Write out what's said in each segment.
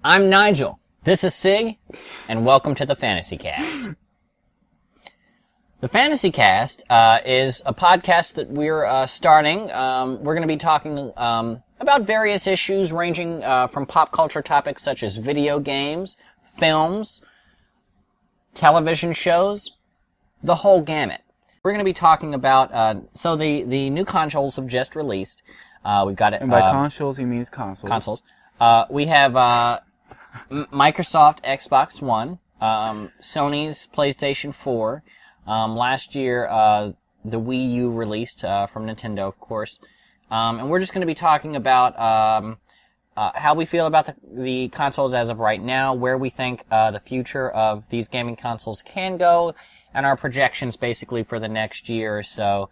I'm Nigel. This is Sig, and welcome to the PhantasyCast. The PhantasyCast is a podcast that we're starting. We're going to be talking about various issues ranging from pop culture topics such as video games, films, television shows, the whole gamut. We're going to be talking about, so the new consoles have just released. We've got it. And by consoles, he means consoles. Consoles. We have Microsoft Xbox One, Sony's PlayStation 4. Last year, the Wii U released from Nintendo, of course. And we're just going to be talking about how we feel about the consoles as of right now, where we think the future of these gaming consoles can go, and our projections basically for the next year or so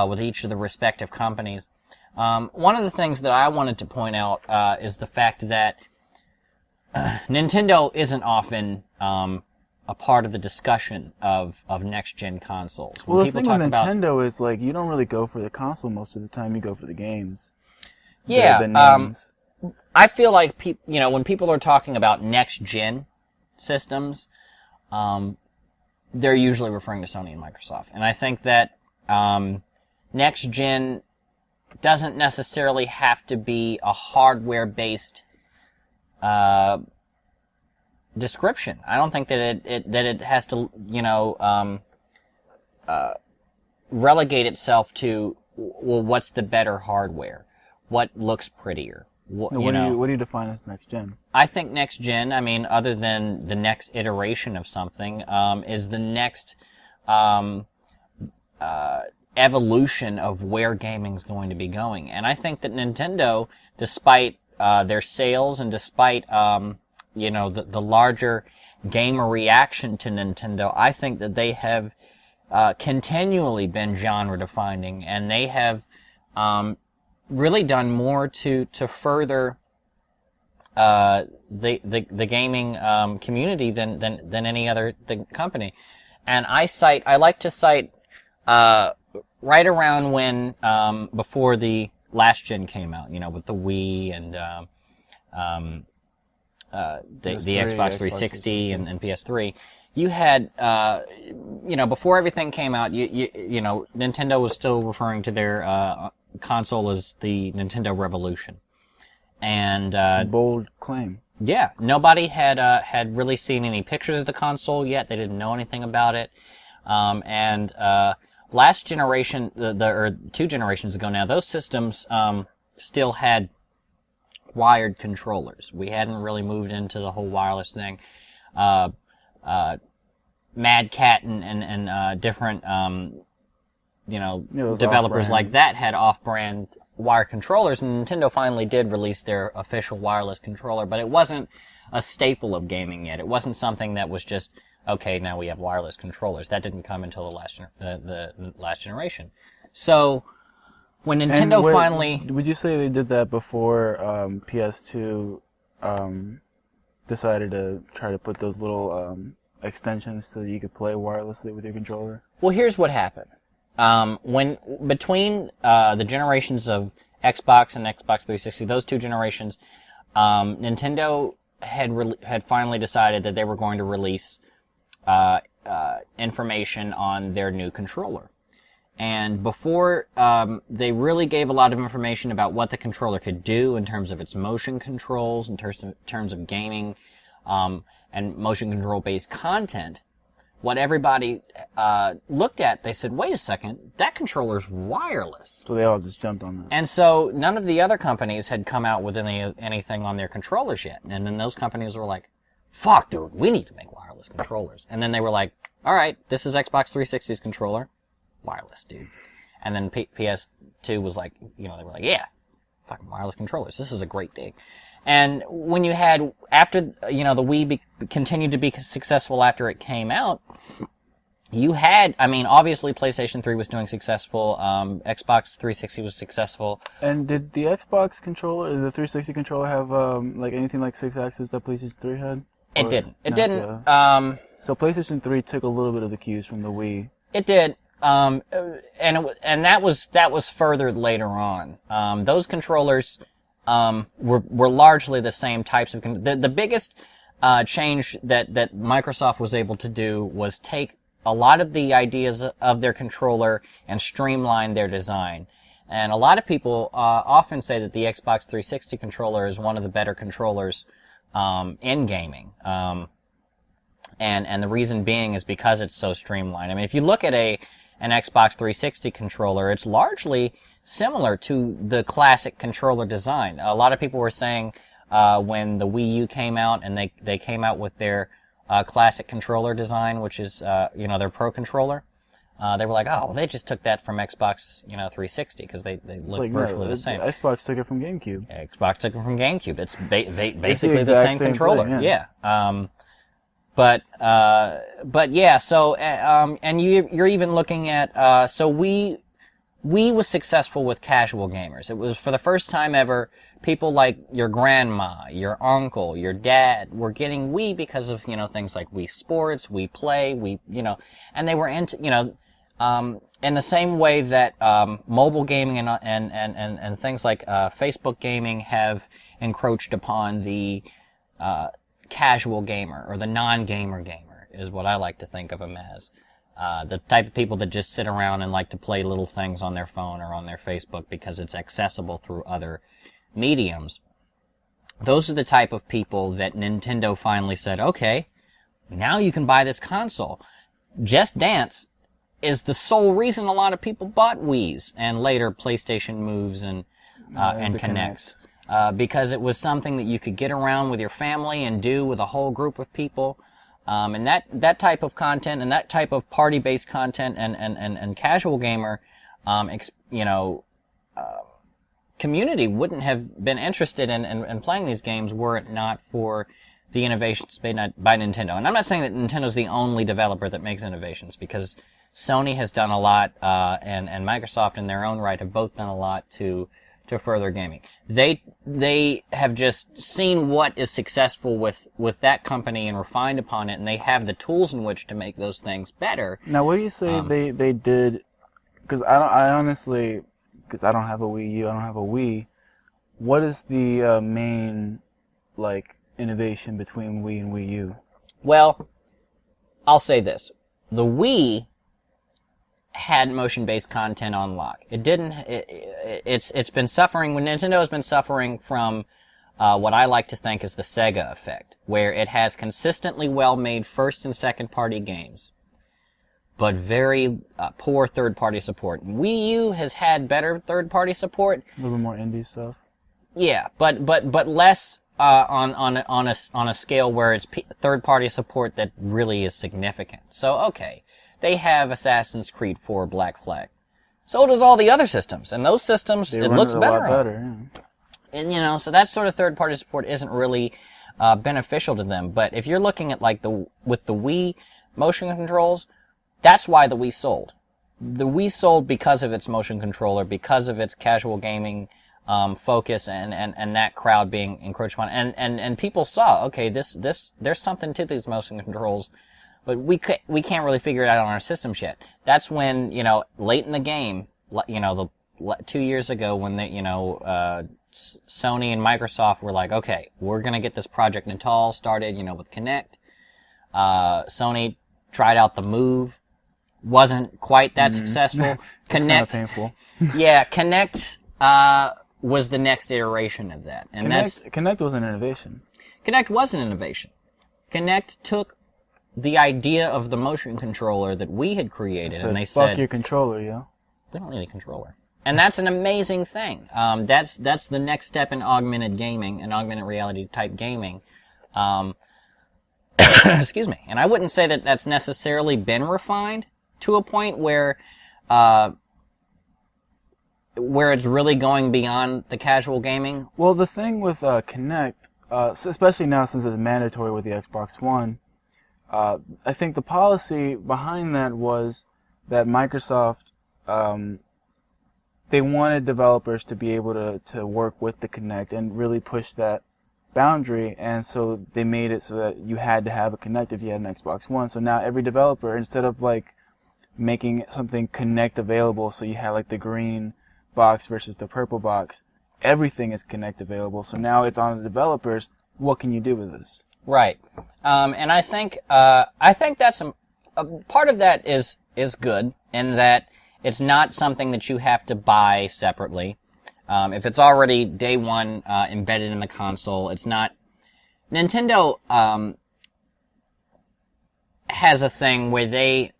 with each of the respective companies. One of the things that I wanted to point out is the fact that Nintendo isn't often a part of the discussion of next-gen consoles. Well, the thing with Nintendo is, like, you don't really go for the console most of the time. You go for the games. Yeah, I feel like, when people are talking about next-gen systems, they're usually referring to Sony and Microsoft. And I think that next-gen doesn't necessarily have to be a hardware-based description. I don't think that it has to, relegate itself to, well, what's the better hardware? What looks prettier? What do you define as next gen? I think next gen, other than the next iteration of something, is the next evolution of where gaming's going to be going. And I think that Nintendo, despite their sales and despite the larger gamer reaction to Nintendo, I think that they have continually been genre defining, and they have really done more to further the gaming community than any other company. And I like to cite right around when before the last gen came out, with the Wii and the Xbox 360 and PS3, you had before everything came out, Nintendo was still referring to their console as the Nintendo Revolution, and bold claim. Yeah, nobody had really seen any pictures of the console yet. They didn't know anything about it, and last generation, or 2 generations ago now, those systems still had wired controllers. We hadn't really moved into the whole wireless thing. Mad Cat and different developers like that had off-brand wire controllers, and Nintendo finally did release their official wireless controller, but it wasn't a staple of gaming yet. It wasn't something that was just, okay, now we have wireless controllers. That didn't come until the last generation. So when Nintendo finally... Would you say they did that before PS2 decided to try to put those little extensions so that you could play wirelessly with your controller? Well, here's what happened. When between the generations of Xbox and Xbox 360, those 2 generations, Nintendo had finally decided that they were going to release information on their new controller. And before they really gave a lot of information about what the controller could do in terms of its motion controls, in terms of gaming, and motion control based content, what everybody looked at, they said, wait a second, that controller's wireless. So they all just jumped on that. And so none of the other companies had come out with anything on their controllers yet. And then those companies were like, fuck, dude, we need to make wireless controllers. And then they were like, all right, this is Xbox 360's controller. Wireless, dude. And then PS2 was like, they were like, yeah, fucking wireless controllers. This is a great thing. And when you had, after, the Wii continued to be successful after it came out, you had, obviously PlayStation 3 was doing successful, Xbox 360 was successful. And did the Xbox controller, the 360 controller have, anything like 6-axis that PlayStation 3 had? It didn't. It didn't. So PlayStation 3 took a little bit of the cues from the Wii. It did. And that was furthered later on. Those controllers, were largely the same types of. The biggest change that Microsoft was able to do was take a lot of the ideas of their controller and streamline their design. And a lot of people often say that the Xbox 360 controller is one of the better controllers in gaming. And the reason being is because it's so streamlined. I mean, if you look at an Xbox 360 controller, it's largely similar to the classic controller design. A lot of people were saying when the Wii U came out and they came out with their classic controller design, which is their Pro controller, they were like, oh, they just took that from Xbox 360 because they look virtually the same. Xbox took it from GameCube. Xbox took it from GameCube. It's basically the same controller. Thing, yeah. But yeah. So and you're even looking at so Wii was successful with casual gamers. It was for the first time ever. People like your grandma, your uncle, your dad were getting Wii because of things like Wii Sports, Wii Play, and they were into in the same way that mobile gaming and things like Facebook gaming have encroached upon the casual gamer or the non-gamer gamer is what I like to think of them as. The type of people that just sit around and like to play little things on their phone or on their Facebook because it's accessible through other mediums. Those are the type of people that Nintendo finally said, okay, now you can buy this console. Just Dance is the sole reason a lot of people bought Wiis and later PlayStation Moves and Kinects. Because it was something that you could get around with your family and do with a whole group of people. And that type of content and that type of party-based content and casual gamer, community wouldn't have been interested in playing these games were it not for the innovations made by Nintendo. And I'm not saying that Nintendo's the only developer that makes innovations, because Sony has done a lot, and Microsoft in their own right have both done a lot to further gaming. They have just seen what is successful with that company and refined upon it, and they have the tools in which to make those things better. Now, what do you say they did? Because I honestly, because I don't have a Wii U, I don't have a Wii. What is the main innovation between Wii and Wii U? Well, I'll say this: the Wii had motion-based content on lock. It didn't. It's been suffering. When Nintendo has been suffering from what I like to think is the Sega effect, where it has consistently well-made first and second-party games, but very poor third-party support. Wii U has had better third-party support. A little more indie stuff. Yeah, but less on a scale where it's third-party support that really is significant. So okay. They have Assassin's Creed 4 Black Flag. So does all the other systems. And those systems, it looks better on. And, so that sort of third-party support isn't really beneficial to them. But if you're looking at, with the Wii motion controls, that's why the Wii sold. The Wii sold because of its motion controller, because of its casual gaming focus, and that crowd being encroached upon. And people saw, okay, there's something to these motion controls, but we can't really figure it out on our systems yet. That's when, late in the game, 2 years ago when Sony and Microsoft were like, okay, we're gonna get this Project Natal started, with Kinect. Sony tried out the Move, wasn't quite that successful. Kinect, painful. Yeah, Kinect was the next iteration of that, and Kinect was an innovation. Kinect was an innovation. Kinect took the idea of the motion controller that we had created, and they said, "Fuck your controller, yo. We don't need a controller." And that's an amazing thing. That's the next step in augmented gaming and augmented reality type gaming. Excuse me. And I wouldn't say that that's necessarily been refined to a point where it's really going beyond the casual gaming. Well, the thing with Kinect, especially now since it's mandatory with the Xbox One. I think the policy behind that was that Microsoft, they wanted developers to be able to work with the Kinect and really push that boundary, and so they made it so that you had to have a Kinect if you had an Xbox One. So now every developer, instead of making something Kinect available, so you had the green box versus the purple box, everything is Kinect available. So now it's on the developers. What can you do with this? Right. And I think that's a part of that is good in that it's not something that you have to buy separately. If it's already day one embedded in the console, it's not. Nintendo has a thing where they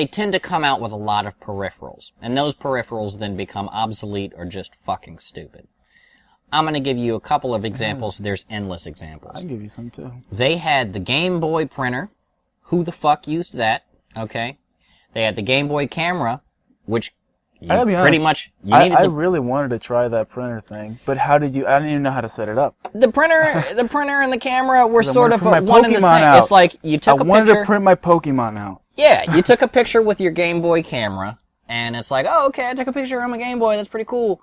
tend to come out with a lot of peripherals, and those peripherals then become obsolete or just fucking stupid. I'm going to give you a couple of examples. There's endless examples. I can give you some too. They had the Game Boy printer. Who the fuck used that? Okay. They had the Game Boy camera, which pretty much you needed. I really wanted to try that printer thing, but how did you? I didn't even know how to set it up. The printer and the camera were sort of one and the same. Out. It's like you took a picture. I wanted to print my Pokemon out. Yeah, you took a picture with your Game Boy camera, and it's like, oh, okay, I took a picture on my Game Boy. That's pretty cool.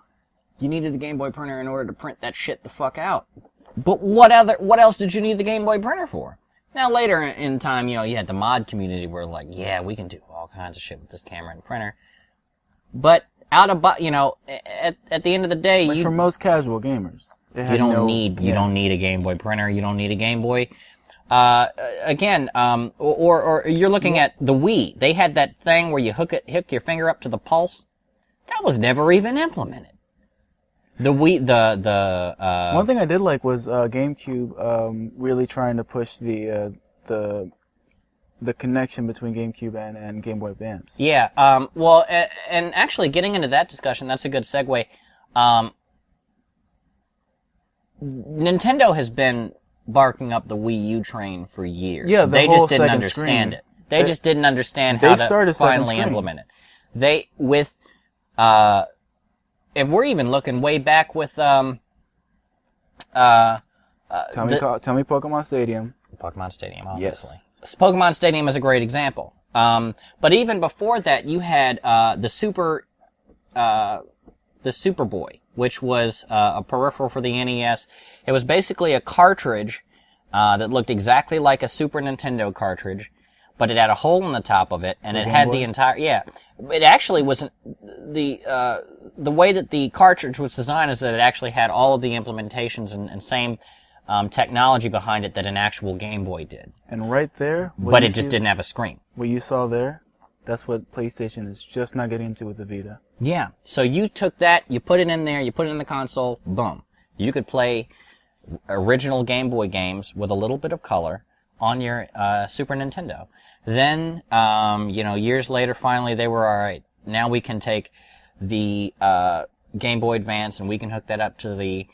You needed the Game Boy printer in order to print that shit the fuck out. But what else did you need the Game Boy printer for? Now, later in time, you had the mod community where like, yeah, we can do all kinds of shit with this camera and printer. But at the end of the day, for most casual gamers, you don't need a Game Boy printer. You don't need a Game Boy. Or you're looking at the Wii. They had that thing where you hook your finger up to the pulse. That was never even implemented. The Wii, one thing I did like was GameCube really trying to push the connection between GameCube and Game Boy Advance. Yeah. And actually, getting into that discussion, that's a good segue. Nintendo has been barking up the Wii U train for years. Yeah, they just didn't understand it. They just didn't understand how to finally implement it. If we're even looking way back with tell me Pokemon Stadium. Pokemon Stadium, obviously. Yes. Pokemon Stadium is a great example. But even before that, you had the Super Boy, which was a peripheral for the NES. It was basically a cartridge that looked exactly like a Super Nintendo cartridge, but it had a hole in the top of it, and it had the entire. Yeah, it actually wasn't the way that the cartridge was designed is that it actually had all of the implementations and same technology behind it that an actual Game Boy did. And right there, but it just didn't have a screen. What you saw there, that's what PlayStation is just not getting into with the Vita. Yeah. So you took that, you put it in there, you put it in the console, boom. You could play original Game Boy games with a little bit of color on your Super Nintendo. Then, years later, finally, they were all right. Now we can take the Game Boy Advance and we can hook that up to the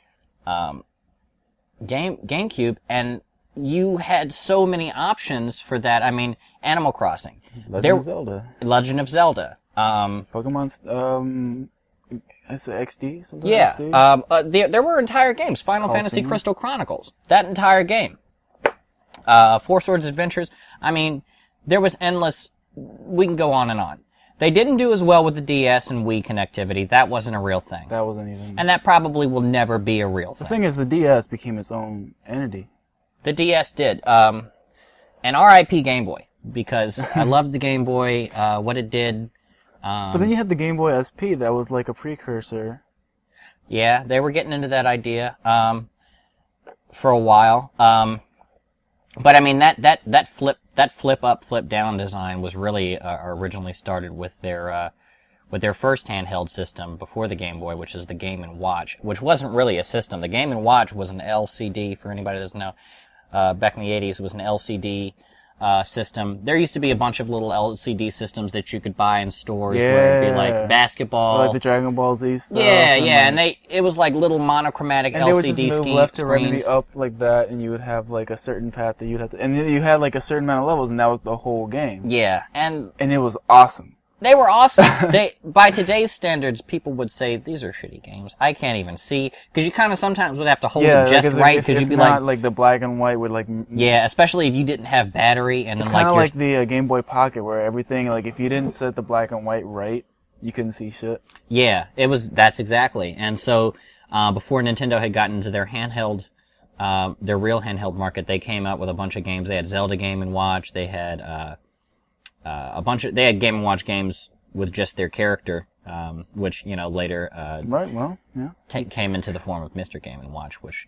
GameCube, and you had so many options for that. I mean, Animal Crossing, Legend of Zelda, Pokemon's is it XD? Something yeah, there were entire games. Final Fantasy Crystal Chronicles, that entire game. Four Swords Adventures. I mean, there was endless. We can go on and on. They didn't do as well with the DS and Wii connectivity. That wasn't a real thing. That wasn't even. And that probably will never be a real thing. The thing is, the DS became its own entity. The DS did. And R.I.P. Game Boy, because I loved the Game Boy, what it did. But then you had the Game Boy SP that was like a precursor. Yeah, they were getting into that idea for a while. But I mean, that flip up, flip down design was really originally started with their first handheld system before the Game Boy, which is the Game & Watch, which wasn't really a system. The Game & Watch was an LCD, for anybody that doesn't know. Back in the 80s, it was an LCD system. There used to be a bunch of little LCD systems that you could buy in stores where it'd be like basketball. Like the Dragon Ball Z stuff. Yeah, and it was like little monochromatic and LCD they would just move left to right, maybe up like that, and you would have like a certain path that you'd have to, and you had like a certain amount of levels, and that was the whole game. Yeah, and it was awesome. They were awesome. By today's standards, people would say these are shitty games. I can't even see, because you kind of sometimes would have to hold it just right, because you'd be like the black and white would like. Yeah, especially if you didn't have battery, and it's then kind of like the Game Boy Pocket, where everything like if you didn't set the black and white right, you couldn't see shit. Yeah, that's exactly. And so before Nintendo had gotten into their handheld, their real handheld market, they came out with a bunch of games. They had Zelda Game & Watch. They had they had Game & Watch games with just their character, which later Right. Well, yeah. came into the form of Mr. Game and Watch, which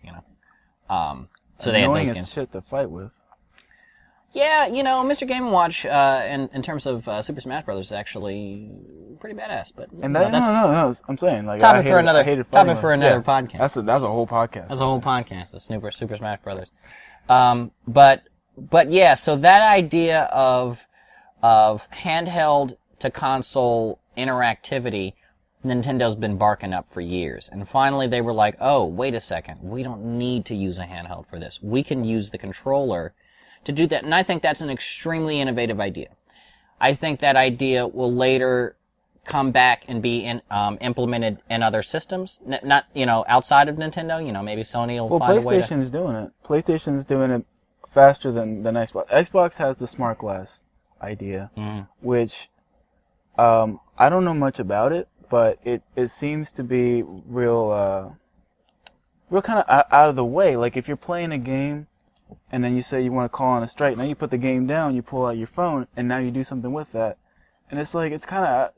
so they had Annoying those as games. shit to fight with. Yeah, Mr. Game & Watch, in terms of Super Smash Brothers, is actually pretty badass. But And that, that's no, I'm saying like topic I for another hated topic fighting for with- another yeah, podcast. That's a whole podcast. That's a whole podcast. The Super Smash Brothers. But yeah, so that idea of handheld to console interactivity, Nintendo's been barking up for years. And finally they were like, oh, wait a second. We don't need to use a handheld for this. We can use the controller to do that. And I think that's an extremely innovative idea. I think that idea will later come back and be implemented in other systems. Not, outside of Nintendo. Maybe Sony will find a way to... PlayStation is doing it. PlayStation is doing it faster than Xbox. Xbox has the smart glass idea, which I don't know much about it, but it seems to be real kind of out of the way. Like if you're playing a game and then you say you want to call on a strike, now you put the game down, you pull out your phone, and now you do something with that. And it's like, it's kind of,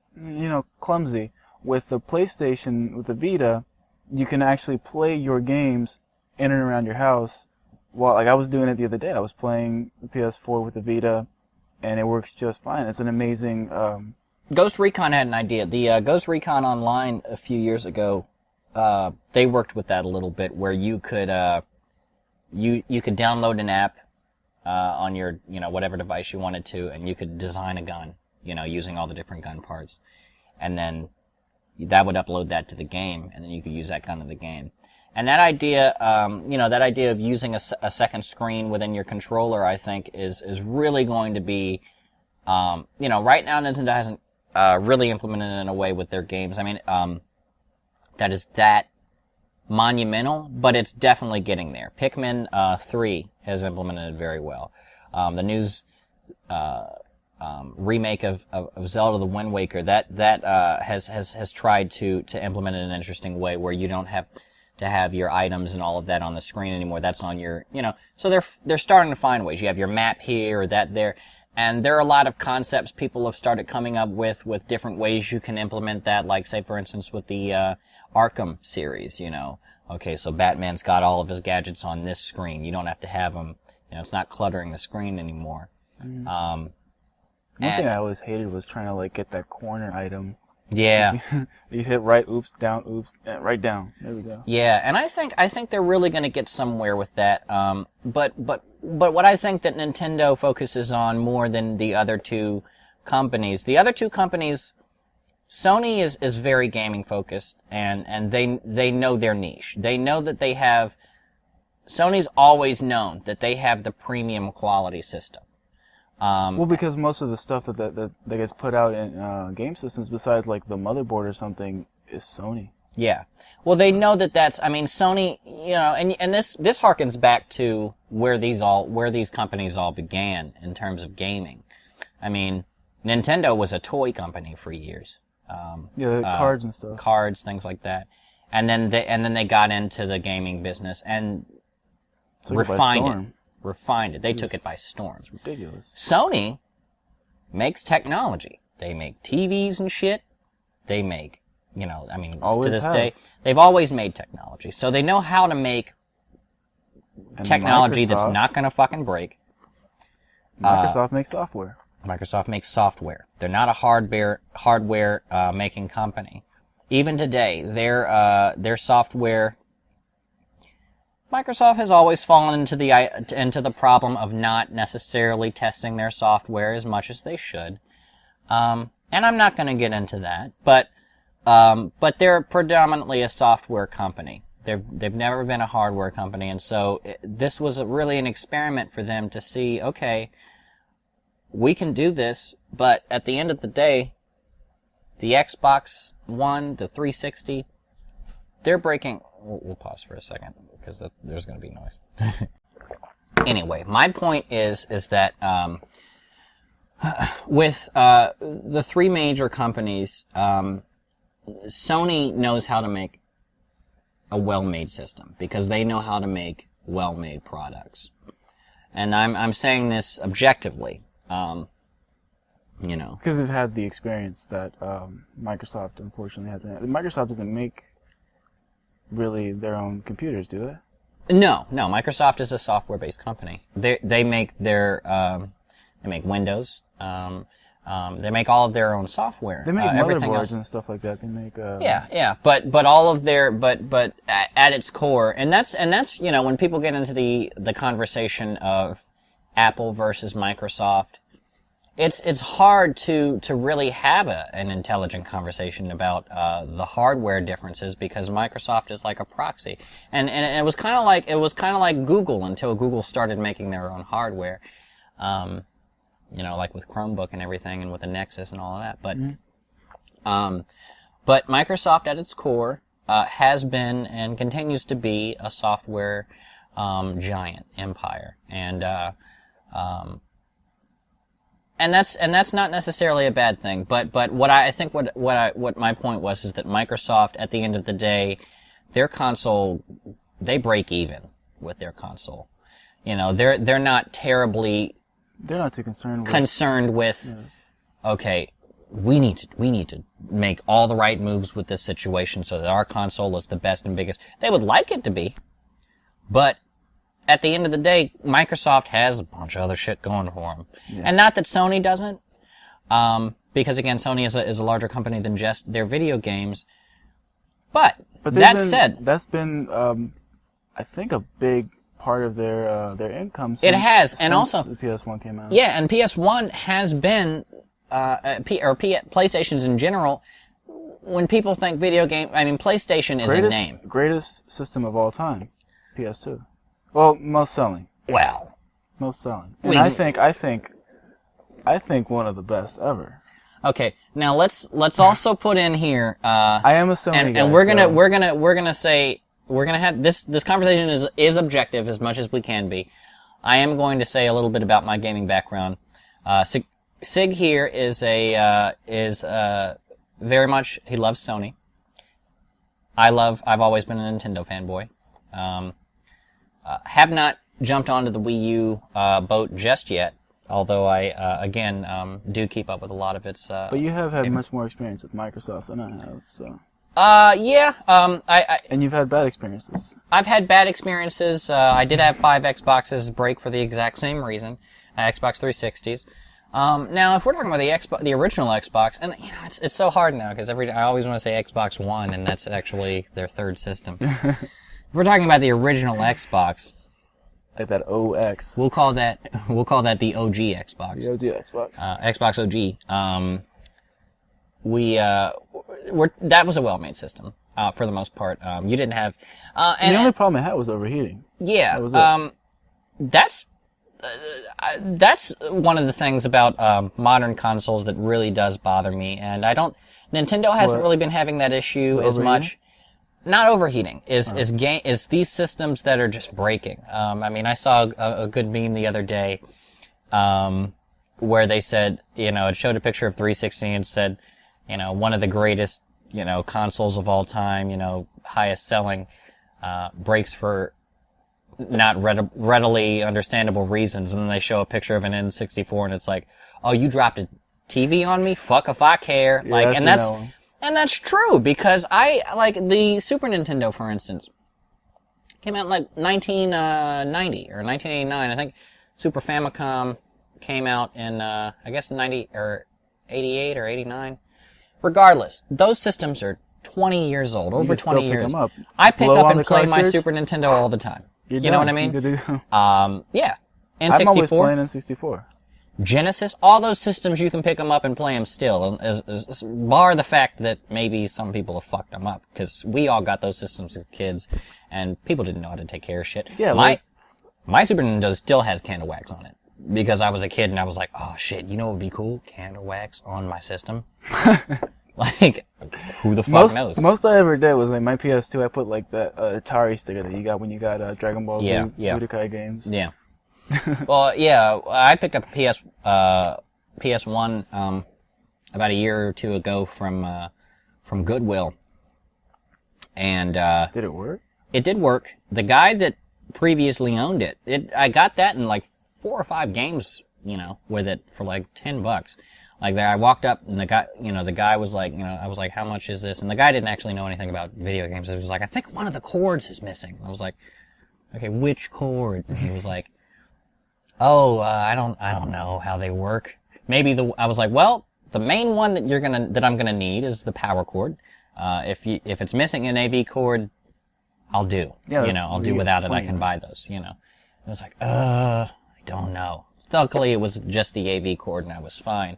clumsy. With the PlayStation, with the Vita, you can actually play your games in and around your house. Well, like I was doing it the other day. I was playing the PS4 with the Vita, and it works just fine. It's an amazing... Ghost Recon had an idea. The Ghost Recon Online a few years ago, they worked with that a little bit, where you could you could download an app on your whatever device you wanted to, and you could design a gun, using all the different gun parts, and then that would upload that to the game, and then you could use that gun in the game. And that idea, that idea of using a second screen within your controller, I think, is really going to be, right now Nintendo hasn't really implemented it in a way with their games. I mean, that is that monumental, but it's definitely getting there. Pikmin 3 has implemented it very well. The news remake of Zelda: The Wind Waker that has tried to implement it in an interesting way, where you don't have to have your items and all of that on the screen anymore. That's on your, so they're starting to find ways. You have your map here or that there. And there are a lot of concepts people have started coming up with different ways you can implement that, like, say, for instance, with the Arkham series, Okay, so Batman's got all of his gadgets on this screen. You don't have to have them, it's not cluttering the screen anymore. One thing I always hated was trying to, get that corner item. Yeah. You hit right, oops, down, oops, right down. There we go. Yeah, and I think they're really going to get somewhere with that. But what I think that Nintendo focuses on more than the other two companies, Sony is very gaming focused, and they know their niche. They know that Sony's always known that they have the premium quality system. Well, because most of the stuff that gets put out in game systems, besides the motherboard or something, is Sony. Yeah. Well, they know that's. I mean, Sony. And this harkens back to where these companies all began in terms of gaming. I mean, Nintendo was a toy company for years. Cards and stuff. Cards, things like that, and then they got into the gaming business and refined it. They took it by storm. It's ridiculous. Sony makes technology. They make TVs and shit. They make, Always to this have. day, they've always made technology. So they know how to make technology that's not going to fucking break. Microsoft makes software. Microsoft makes software. They're not a hardware making company. Even today, their software. Microsoft has always fallen into the problem of not necessarily testing their software as much as they should, and I'm not going to get into that. But they're predominantly a software company. They've never been a hardware company, and so this was really an experiment for them to see. Okay, we can do this, but at the end of the day, the Xbox One, the 360, they're breaking. We'll pause for a second because there's going to be noise. Anyway, my point is that with the three major companies, Sony knows how to make a well-made system because they know how to make well-made products, and I'm saying this objectively. You know. Because they've had the experience that Microsoft unfortunately hasn't. Microsoft doesn't make really their own computers, do they? No. Microsoft is a software-based company. They make they make Windows. They make all of their own software. They make everything motherboards else. and stuff like that. They make Yeah. But all of their but at its core, and that's when people get into the conversation of Apple versus Microsoft, it's hard to really have an intelligent conversation about the hardware differences, because Microsoft is like a proxy, and it was kind of like Google until Google started making their own hardware, like with Chromebook and everything, and with the Nexus and all of that. But Microsoft at its core has been and continues to be a software giant empire, and that's not necessarily a bad thing, but what I think what my point was is that Microsoft, at the end of the day, their console, they break even with their console. They're not terribly. They're not too concerned with. Okay, we need to make all the right moves with this situation so that our console is the best and biggest. They would like it to be, but at the end of the day, Microsoft has a bunch of other shit going for them. Yeah. And not that Sony doesn't, because again, Sony is a larger company than just their video games. But that said, that's been, I think, a big part of their income. It has, and also the PS1 came out. Yeah, and PS1 has been, PlayStations in general. When people think video game, PlayStation is a name. Greatest system of all time, PS2. Well, most selling. Well, most selling. And I think one of the best ever. Okay, now let's also put in here. I am a Sony guy, and we're gonna say we're gonna have this conversation is objective as much as we can be. I am going to say a little bit about my gaming background. Sig here is very much, he loves Sony. I've always been a Nintendo fanboy. Have not jumped onto the Wii U boat just yet, although I do keep up with a lot of its. But you have had much more experience with Microsoft than I have, so. Yeah. And you've had bad experiences. I've had bad experiences. I did have 5 Xboxes break for the exact same reason, Xbox 360s. Now, if we're talking about the original Xbox, and it's so hard now because I always want to say Xbox One, and that's actually their third system. If we're talking about the original Xbox, like that OX, we'll call that the OG Xbox. The OG Xbox. Xbox OG. That was a well-made system for the most part. You didn't have. And the only problem it had was overheating. Yeah. That was it. That's one of the things about modern consoles that really does bother me, and Nintendo hasn't really been having that issue as much. Not overheating is these systems that are just breaking. I saw a good meme the other day, where they said, it showed a picture of 360 and said, one of the greatest, consoles of all time, highest selling, breaks for not readily understandable reasons, and then they show a picture of an N64 and it's like, oh, you dropped a TV on me? Fuck if I care. Yeah, and that's true, because I, like, the Super Nintendo, for instance, came out in, 1990 or 1989. I think Super Famicom came out in, 90 or 88 or 89. Regardless, those systems are 20 years old, over 20 years. I pick up and play my Super Nintendo all the time. You know what I mean? Yeah. N64. I'm always playing N64. Genesis, all those systems, you can pick them up and play them still, bar the fact that maybe some people have fucked them up, because we all got those systems as kids, and people didn't know how to take care of shit. Yeah, my Super Nintendo still has candle wax on it, because I was a kid and I was like, oh shit, what would be cool? Candle wax on my system? Like, who the fuck knows? Most I ever did was, my PS2, I put, that Atari sticker that you got when you got Dragon Ball Z Budokai games. Yeah. Well, yeah, I picked up a PS1 about a year or two ago from Goodwill, and did it work? It did work. The guy that previously owned it, I got that in 4 or 5 games, with it for $10. Like there, I walked up and the guy was like, I was like, how much is this? And the guy didn't actually know anything about video games. He was like, I think one of the cords is missing. I was like, okay, which cord? And he was like, oh, I don't know how they work. Maybe I was like, well, the main one that I'm gonna need is the power cord. If it's missing an AV cord, I'll do. Yeah, I'll do without it. I can buy those. It was like, I don't know. Luckily, it was just the AV cord, and I was fine.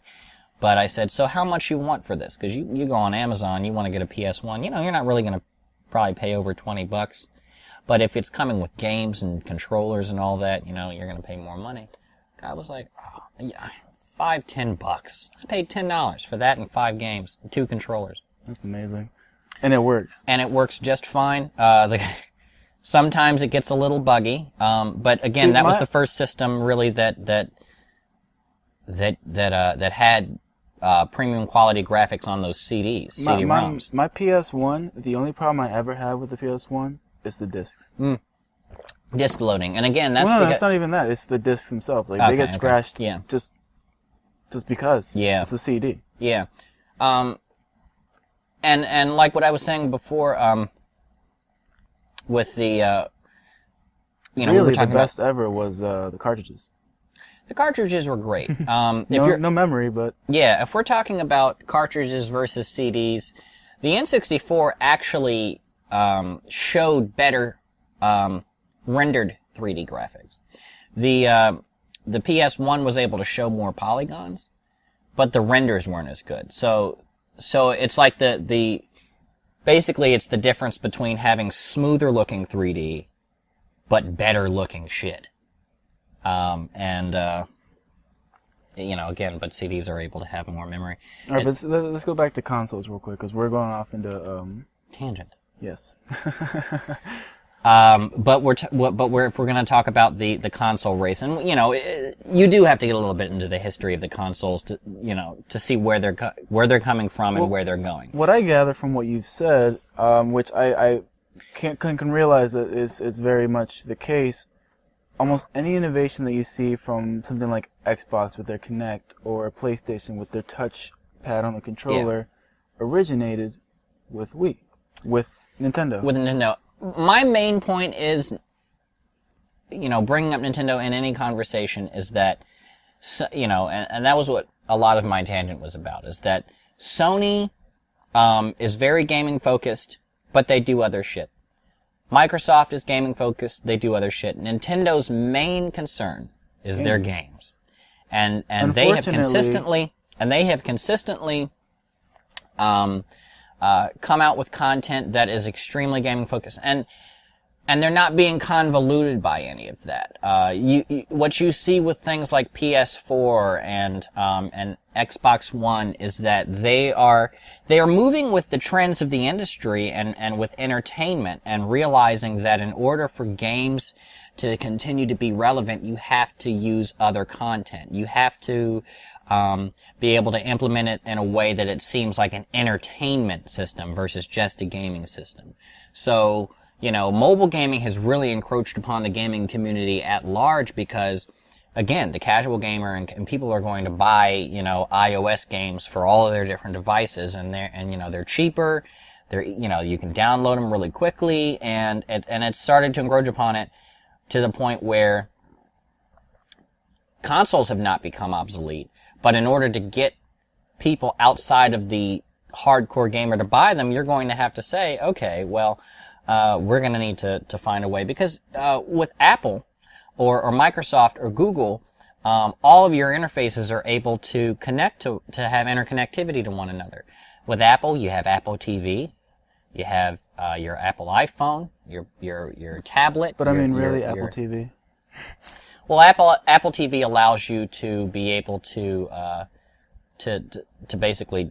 But I said, so how much you want for this? Because you go on Amazon, you want to get a PS1. You're not really gonna probably pay over $20. But if it's coming with games and controllers and all that, you're gonna pay more money. I was like, oh, yeah, $10. I paid $10 for that and 5 games, 2 controllers. That's amazing. And it works. And it works just fine. Sometimes it gets a little buggy. But again, that was the first system really that had premium quality graphics on those CDs, CD-ROMs. My PS1, the only problem I ever had with the PS1 is the discs. Disc loading. And again, that's no, it's not even that. It's the discs themselves. Like they get scratched just because. Yeah. It's a CD. Yeah. And like what I was saying before, with the, we were talking the best ever was the cartridges. The cartridges were great. No memory, but... Yeah, if we're talking about cartridges versus CDs, the N64 actually showed better rendered 3D graphics. The PS1 was able to show more polygons, but the renders weren't as good. So it's like basically it's the difference between having smoother looking 3D, but better looking shit. Again, but CDs are able to have more memory. All right, but let's go back to consoles real quick, because we're going off into tangent. Yes. But if we're going to talk about the console race, and you do have to get a little bit into the history of the consoles to see where they're coming from and where they're going. What I gather from what you've said, which I can realize that is very much the case. Almost any innovation that you see from something like Xbox with their Kinect or PlayStation with their touch pad on the controller originated with Wii, with Nintendo. With Nintendo. My main point is, bringing up Nintendo in any conversation is that, and that was what a lot of my tangent was about, is that Sony is very gaming focused, but they do other shit. Microsoft is gaming focused, they do other shit. Nintendo's main concern is their games. And they have consistently come out with content that is extremely gaming focused. And they're not being convoluted by any of that. What you see with things like PS4 and Xbox One is that they are moving with the trends of the industry and with entertainment, and realizing that in order for games to continue to be relevant, you have to use other content. You have to be able to implement it in a way that it seems like an entertainment system versus just a gaming system. So, mobile gaming has really encroached upon the gaming community at large because, again, the casual gamer and people are going to buy, iOS games for all of their different devices, and they're cheaper. You can download them really quickly, and it started to encroach upon it to the point where consoles have not become obsolete. But in order to get people outside of the hardcore gamer to buy them, you're going to have to say, okay, well, we're going to need to find a way. Because with Apple or Microsoft or Google, all of your interfaces are able to connect to have interconnectivity to one another. With Apple, you have Apple TV, you have your Apple iPhone, your tablet. But really, Apple TV. Well, Apple TV allows you to be able to basically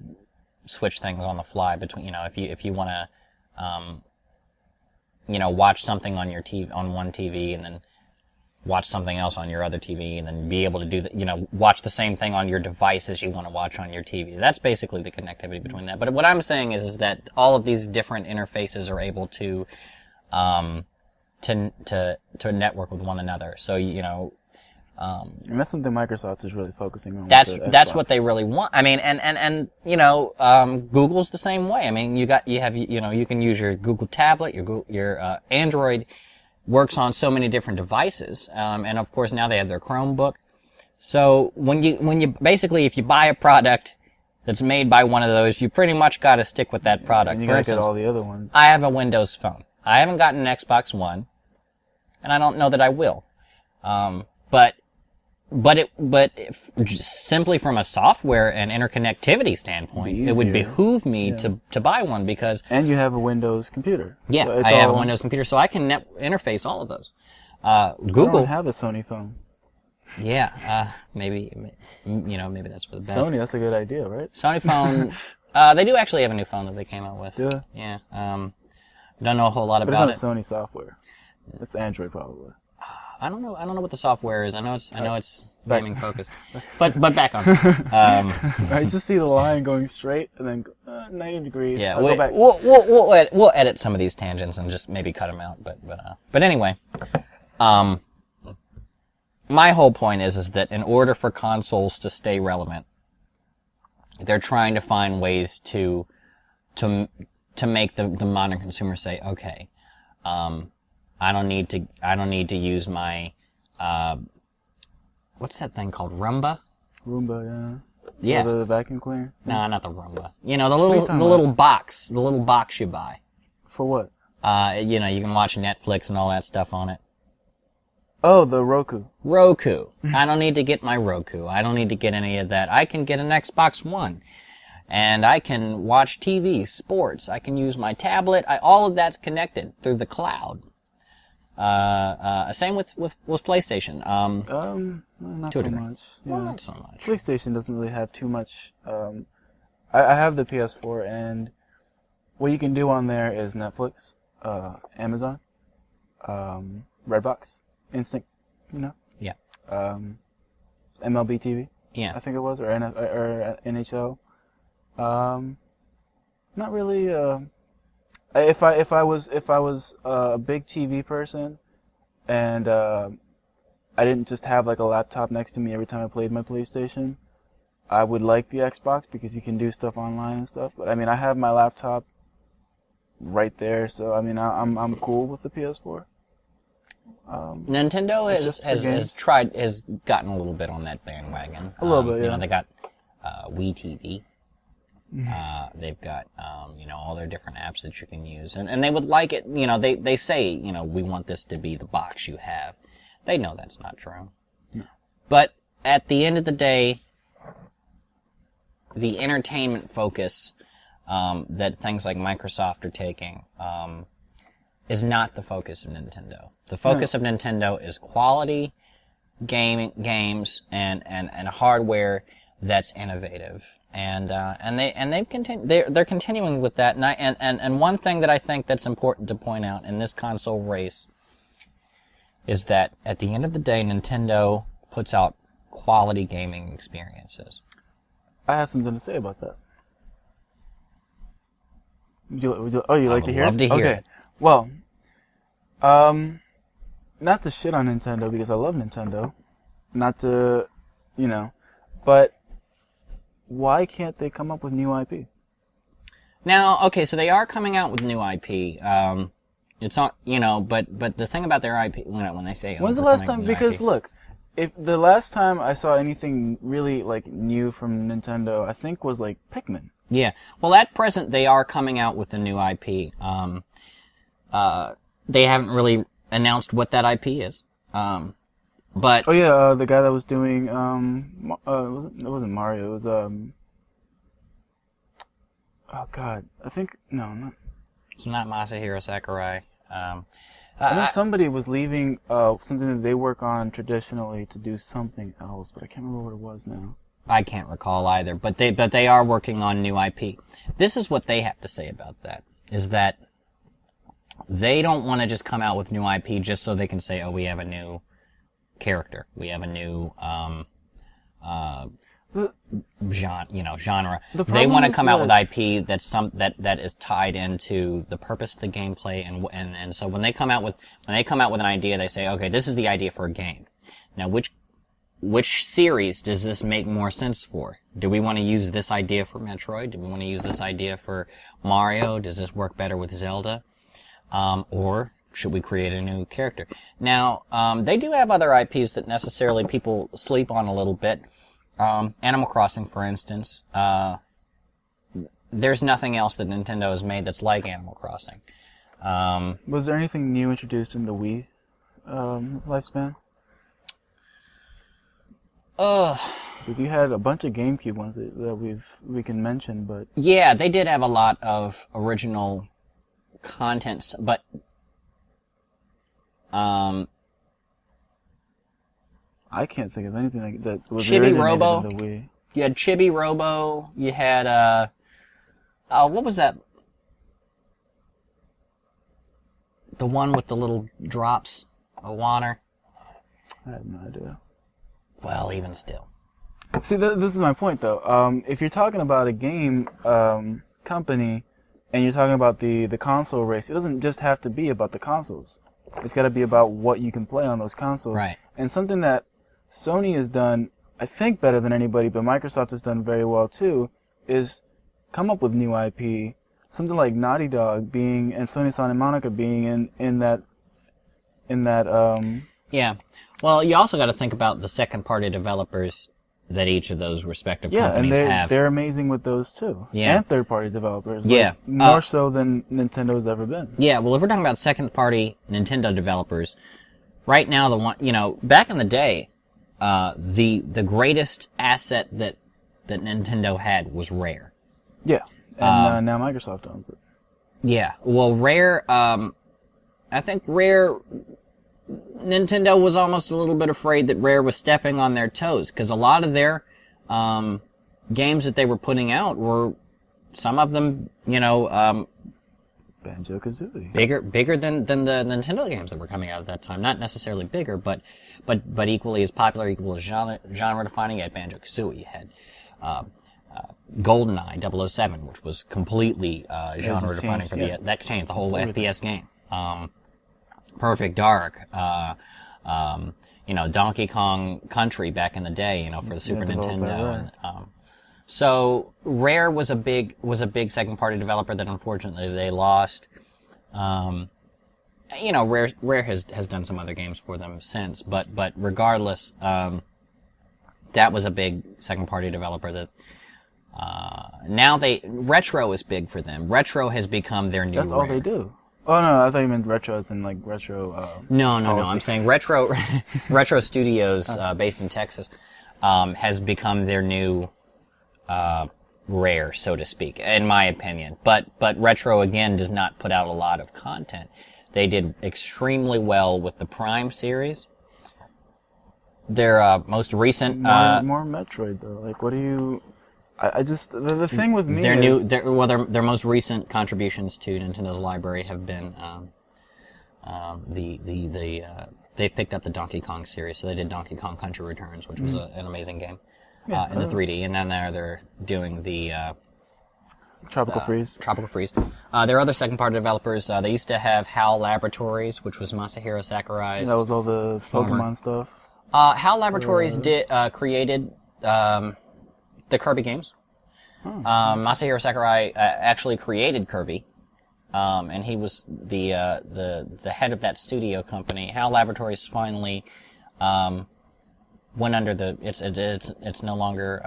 switch things on the fly between, if you want to, watch something on your TV, on one TV, and then watch something else on your other TV, and then be able to do watch the same thing on your device as you want to watch on your TV. That's basically the connectivity between that. But what I'm saying is that all of these different interfaces are able to network with one another. So, And that's something Microsoft is really focusing on. That's with the that's Xbox. what they really want. I mean, and Google's the same way. I mean, you can use your Google tablet, your Android works on so many different devices, and of course now they have their Chromebook. So when you basically, if you buy a product that's made by one of those, you pretty much got to stick with that product. And you For gotta get instance, all the other ones. I have a Windows phone. I haven't gotten an Xbox One, and I don't know that I will. But just simply from a software and interconnectivity standpoint, it would Easier. behoove me to buy one because And you have a Windows computer. yeah, So it's I have a all- Windows computer, so I can interface all of those. I Google, don't have a Sony phone. yeah, maybe that's for the best. Sony, that's a good idea, right? Sony phone, they do actually have a new phone that they came out with. Yeah. Yeah. Don't know a whole lot But about it's it. not Sony software. It's Android probably. I don't know what the software is. I know it's Back- gaming focused. But back on. I just see the line going straight and then 90 degrees. Yeah, I'll go back. we'll edit some of these tangents and just maybe cut them out. But anyway, my whole point is that in order for consoles to stay relevant, they're trying to find ways to make the modern consumer say, okay, I don't need to use my what's that thing called? Roomba? Roomba, Yeah. Or the vacuum cleaner. No, not the Roomba. You know, are you the talking little box you buy. For what? You can watch Netflix and all that stuff on it. Oh, the Roku. Roku. I don't need to get my Roku. I don't need to get any of that. I can get an Xbox One. And I can watch TV, sports. I can use my tablet. All of that's connected through the cloud. Same with PlayStation. Not To a so degree. much. Well, Yeah. not so much. PlayStation doesn't really have too much. I have the PS4, and what you can do on there is Netflix, Amazon, Redbox, Instinct, Yeah. MLB TV, Yeah. I think it was, or NHL. Not really. If I was a big TV person, and I didn't just have like a laptop next to me every time I played my PlayStation, I would like the Xbox because you can do stuff online and stuff. But I mean, I have my laptop right there, so I mean, I'm cool with the PS4. Nintendo It's just for games. has gotten a little bit on that bandwagon. A little bit, yeah. They got Wii TV. They've got all their different apps that you can use, and they would like it. They say we want this to be the box you have. They know that's not true. No. But at the end of the day, the entertainment focus that things like Microsoft are taking is not the focus of Nintendo. The focus of Nintendo is quality games and hardware that's innovative. They're continuing with that. And one thing that I think that's important to point out in this console race is that at the end of the day, Nintendo puts out quality gaming experiences. I have something to say about that. You like to hear? love to hear Okay. it. Well, not to shit on Nintendo because I love Nintendo, not to, but why can't they come up with new IP? Now, okay, so they are coming out with new IP. It's not, but the thing about their IP, when they say, When's the we're last coming time? with new Because IP, look, if the last time I saw anything really like new from Nintendo, I think was like Pikmin. yeah. Well, at present, they are coming out with a new IP. They haven't really announced what that IP is. But Oh yeah, the guy that was doing it wasn't Mario. It was oh god, I think no. it's not Masahiro Sakurai. I know somebody was leaving something that they work on traditionally to do something else, but I can't remember what it was now. I can't recall either, but they are working on new IP. This is what they have to say about that, is that they don't want to just come out with new IP just so they can say, oh, we have a new character. We have a new genre. The They want to problem come is out with that- IP that is tied into the purpose of the gameplay, and so when they come out with an idea, they say, okay, this is the idea for a game. Now, which which series does this make more sense for? Do we want to use this idea for Metroid? Do we want to use this idea for Mario? Does this work better with Zelda? Or should we create a new character? Now, they do have other IPs that necessarily people sleep on a little bit. Animal Crossing, for instance. There's nothing else that Nintendo has made that's like Animal Crossing. Was there anything new introduced in the Wii lifespan? Because you had a bunch of GameCube ones that we can mention, but yeah, they did have a lot of original contents, but I can't think of anything like that was Chibi originated Robo. in the Wii. You had Chibi Robo. You had what was that? The one with the little drops of water. I have no idea. Well, even still. See, this is my point, though. If you're talking about a game company and you're talking about the console race, it doesn't just have to be about the consoles. It's got to be about what you can play on those consoles. Right. And something that Sony has done, I think, better than anybody, but Microsoft has done very well, too, is come up with new IP. Something like Naughty Dog being, and Sony Santa Monica being in that. Yeah. Well, you also got to think about the second-party developers that each of those respective companies and have. they're amazing with those too. Yeah. And third-party developers. Yeah. More so than Nintendo's ever been. Yeah, well, if we're talking about second-party Nintendo developers, right now, back in the day, the greatest asset that Nintendo had was Rare. Yeah. And now Microsoft owns it. Yeah. Well, Rare, I think Rare, Nintendo was almost a little bit afraid that Rare was stepping on their toes, because a lot of their games that they were putting out were, some of them, Banjo-Kazooie. bigger than the Nintendo games that were coming out at that time. Not necessarily bigger, but equally as popular, equally as genre defining. You had Banjo-Kazooie. You had GoldenEye 007, which was completely genre defining for that changed the whole FPS game. Perfect Dark, Donkey Kong Country back in the day, for the Super Nintendo. So Rare was a big second party developer that unfortunately they lost. Rare has done some other games for them since, but regardless, that was a big second party developer that now Retro is big for them. Retro has become their new That's Rare. all they do. Oh no, I thought you meant retro as in like retro. No. I'm saying Retro Studios, based in Texas, has become their new Rare, so to speak, in my opinion. But Retro again does not put out a lot of content. They did extremely well with the Prime series. Their most recent more Metroid though. Like, what do you? I just the thing with me their most recent contributions to Nintendo's library have been they've picked up the Donkey Kong series, so they did Donkey Kong Country Returns, which was an amazing game in the 3D, and then they're doing the Tropical Freeze. Tropical Freeze. There are other second-party developers. They used to have HAL Laboratories, which was Masahiro Sakurai's. That was all the Pokemon stuff. HAL Laboratories created the Kirby games. Masahiro Sakurai actually created Kirby, and he was the head of that studio company. HAL Laboratories finally went under the. It's no longer.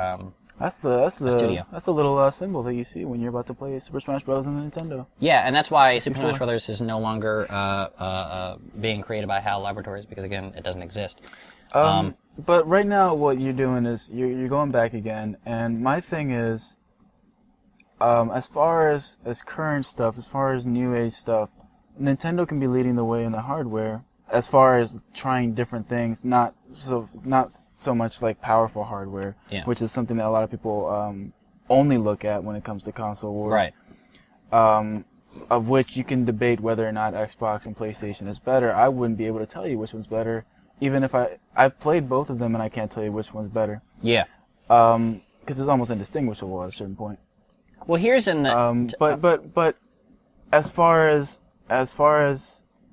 That's the studio. That's the little symbol that you see when you're about to play Super Smash Bros. On the Nintendo. Yeah, and that's why Super Smash Bros. Is no longer being created by HAL Laboratories, because again, it doesn't exist. But right now, what you're doing is you're going back again, and my thing is, as far as current stuff, as far as new age stuff, Nintendo can be leading the way in the hardware as far as trying different things, not so much like powerful hardware, which is something that a lot of people only look at when it comes to console wars. Right. Of which you can debate whether or not Xbox and PlayStation is better. I wouldn't be able to tell you which one's better. Even if I've played both of them and I can't tell you which one's better. Yeah. Because it's almost indistinguishable at a certain point. Well, here's in the. But as far as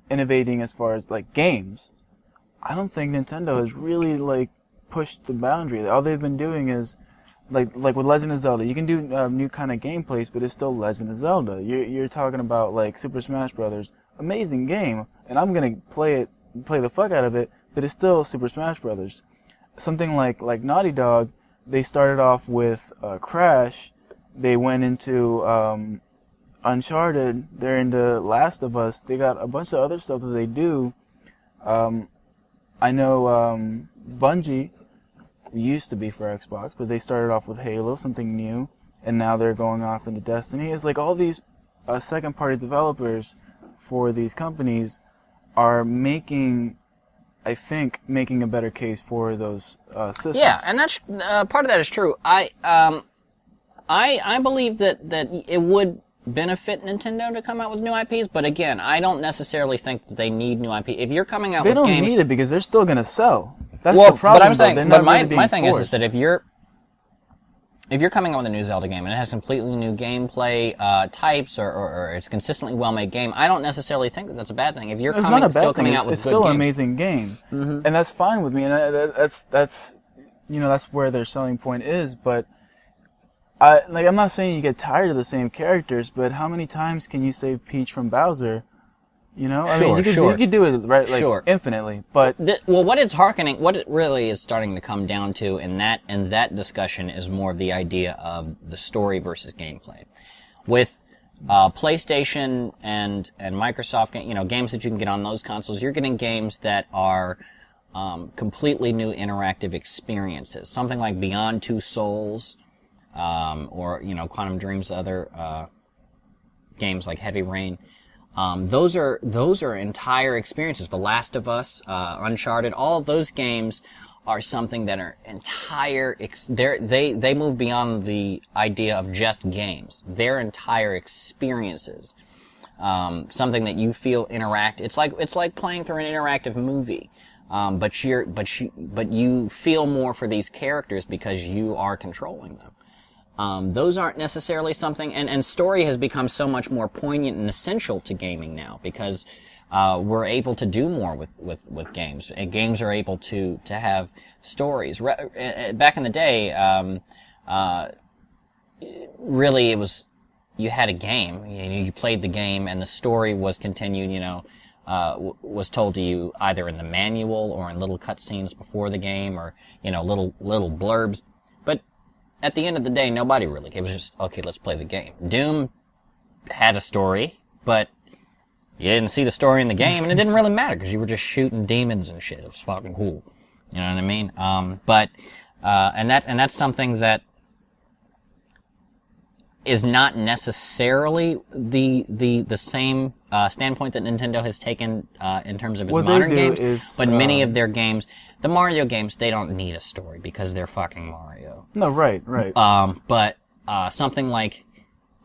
innovating, as far as like games, I don't think Nintendo has really like pushed the boundary. All they've been doing is like with Legend of Zelda. You can do new kind of gameplays, but it's still Legend of Zelda. You're talking about like Super Smash Brothers, amazing game, and I'm gonna play the fuck out of it, but it's still Super Smash Brothers. Something like Naughty Dog, they started off with Crash, they went into Uncharted, they're into Last of Us, they got a bunch of other stuff that they do. I know Bungie used to be for Xbox, but they started off with Halo, something new, and now they're going off into Destiny. It's like all these second-party developers for these companies are making a better case for those systems. Yeah, and that's part of that is true. I believe that it would benefit Nintendo to come out with new IPs, but again, I don't necessarily think that they need new IP. If you're coming out with games... They don't need it because they're still going to sell. That's the problem, but I'm saying, but my thing is that if you're coming out with a new Zelda game and it has completely new gameplay types or it's a consistently well-made game, I don't necessarily think that that's a bad thing. If you're coming out with good games, it's still an amazing game, and that's fine with me. And that's where their selling point is. But I'm not saying you get tired of the same characters, but how many times can you save Peach from Bowser? You know, I mean, you could do it right, like infinitely, but what it really is starting to come down to in that discussion is more of the idea of the story versus gameplay. With PlayStation and Microsoft, games that you can get on those consoles, you're getting games that are completely new interactive experiences. Something like Beyond Two Souls, or Quantum Dream's other games like Heavy Rain. Those are entire experiences. The Last of Us, Uncharted, all of those games are something that are entire. They move beyond the idea of just games. They're entire experiences. Something that you feel it's like playing through an interactive movie. But you feel more for these characters because you are controlling them. Those aren't necessarily something, and story has become so much more poignant and essential to gaming now because we're able to do more with games. And games are able to have stories. Back in the day, really it was you had a game, you played the game, and the story was continued. Was told to you either in the manual or in little cutscenes before the game, or little blurbs. But at the end of the day, nobody really. It was just, okay, let's play the game. Doom had a story, but you didn't see the story in the game, and it didn't really matter because you were just shooting demons and shit. It was fucking cool. You know what I mean? And that's something that is not necessarily the same standpoint that Nintendo has taken in terms of its modern games, but many of their games, the Mario games, they don't need a story because they're fucking Mario. No, right. But something like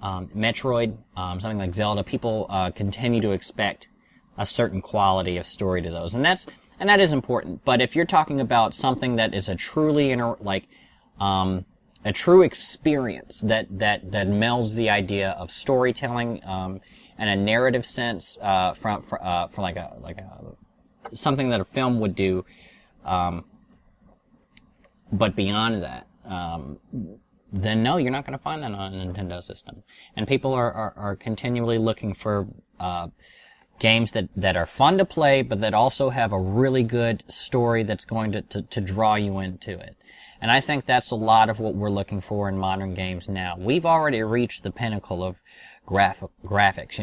Metroid, something like Zelda, people continue to expect a certain quality of story to those, and that is important. But if you're talking about something that is a truly a true experience that melds the idea of storytelling and a narrative sense from like a something that a film would do, but beyond that, then no, you're not going to find that on a Nintendo system. And people are continually looking for games that are fun to play, but that also have a really good story that's going to draw you into it. And I think that's a lot of what we're looking for in modern games now. We've already reached the pinnacle of graphics.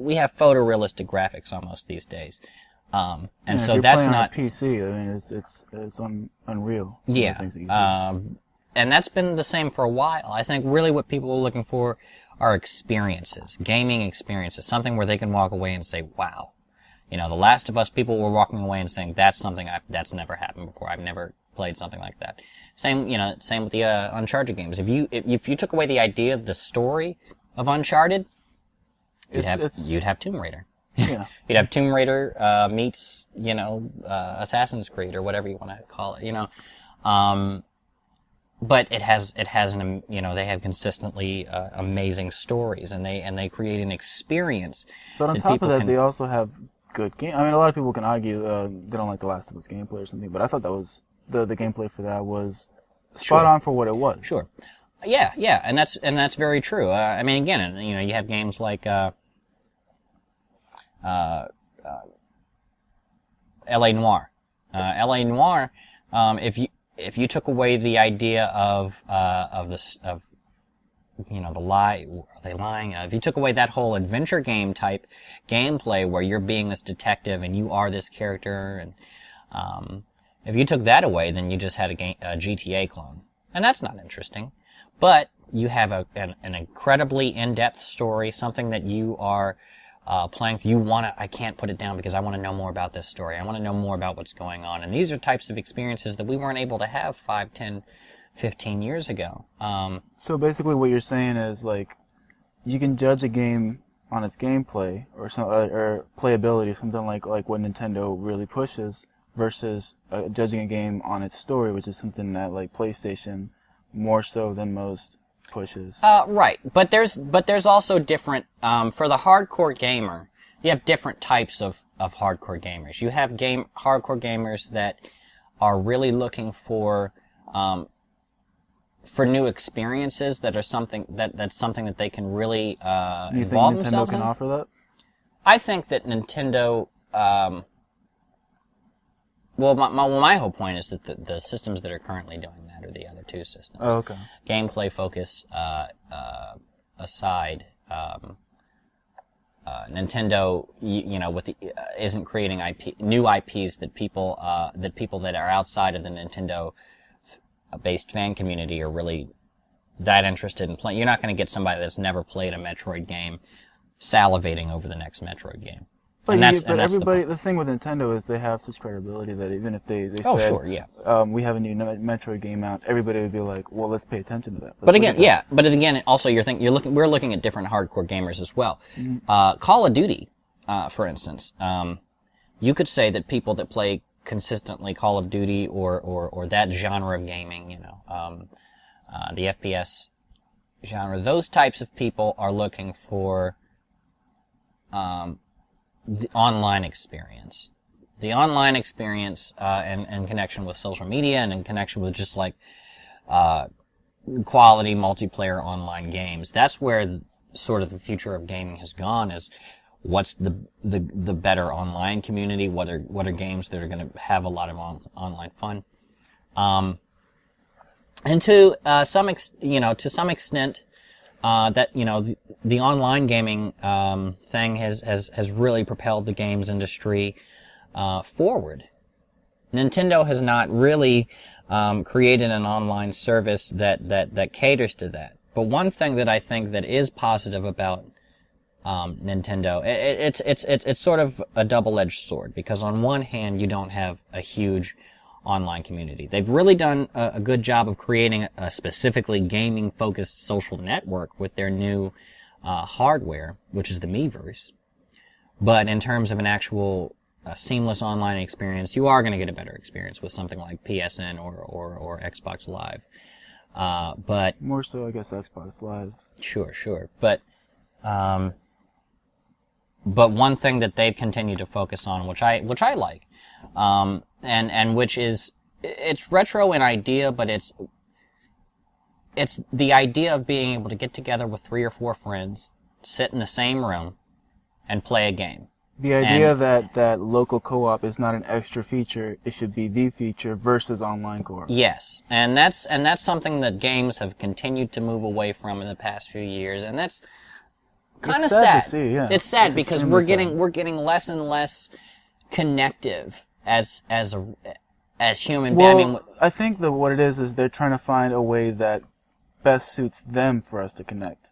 We have photorealistic graphics almost these days. And so that's not on PC. I mean, it's unreal. Yeah. And that's been the same for a while. I think really what people are looking for are experiences, gaming experiences, something where they can walk away and say, "Wow." The Last of Us, people were walking away and saying, "That's something that's never happened before. I've never played something like that." Same with the Uncharted games. If you took away the idea of the story of Uncharted, you'd have Tomb Raider. Yeah. You'd have Tomb Raider meets Assassin's Creed or whatever you want to call it. But it has they have consistently amazing stories, and they create an experience. But on top of that, they also have good game. I mean, a lot of people can argue they don't like The Last of Us gameplay or something, but I thought that was the gameplay for that was spot Sure. on for what it was. Sure. Yeah, and that's very true. I mean, again, you have games like L.A. Noire. L.A. Noire. If you took away the idea of the lie, are they lying? If you took away that whole adventure game type gameplay where you're being this detective and you are this character, and if you took that away, then you just had a GTA clone, and that's not interesting. But you have an incredibly in-depth story, something that you are playing through. I can't put it down because I want to know more about this story. I want to know more about what's going on. And these are types of experiences that we weren't able to have 5, 10, 15 years ago. So basically what you're saying is, like, you can judge a game on its gameplay or playability, something like what Nintendo really pushes, versus judging a game on its story, which is something that, like, PlayStation more so than most pushes. Right, but there's also different for the hardcore gamer. You have different types of hardcore gamers. You have hardcore gamers that are really looking for new experiences that are something that they can really You involve think Nintendo themselves can in. offer that? I think that Nintendo. My whole point is that the systems that are currently doing that are the other two systems. Oh, okay. Gameplay focus aside, Nintendo, isn't creating new IPs that people that are outside of the Nintendo-based fan community are really that interested in playing. You're not going to get somebody that's never played a Metroid game salivating over the next Metroid game. But, That's everybody, the thing with Nintendo is they have such credibility that even if they Oh, said, sure, yeah. We have a new Metroid game out, everybody would be like, well, let's pay attention to that. But again, also we're looking at different hardcore gamers as well. Call of Duty, for instance, you could say that people that play consistently Call of Duty or that genre of gaming, the FPS genre, those types of people are looking for the online experience. The online experience in connection with social media and in connection with just like quality multiplayer online games. That's where sort of the future of gaming has gone, is what's the better online community, what are games that are going to have a lot of online fun. And to some extent, that the online gaming thing has really propelled the games industry forward. Nintendo has not really created an online service that caters to that. But one thing that I think that is positive about Nintendo, it's sort of a double-edged sword, because on one hand you don't have a huge online community. They've really done a good job of creating a specifically gaming-focused social network with their new hardware, which is the Miiverse. But in terms of an actual seamless online experience, you are going to get a better experience with something like PSN or Xbox Live. But more so, I guess, Xbox Live. Sure. But one thing that they've continued to focus on, which I like, and which is, it's retro in idea, but it's the idea of being able to get together with 3 or 4 friends, sit in the same room, and play a game. The idea that local co-op is not an extra feature, it should be the feature versus online co-op. Yes, and that's something that games have continued to move away from in the past few years, and that's kind of sad to see. Yeah, it's sad because we're getting less and less connective as human beings. beings. I think that what it is they're trying to find a way that best suits them for us to connect.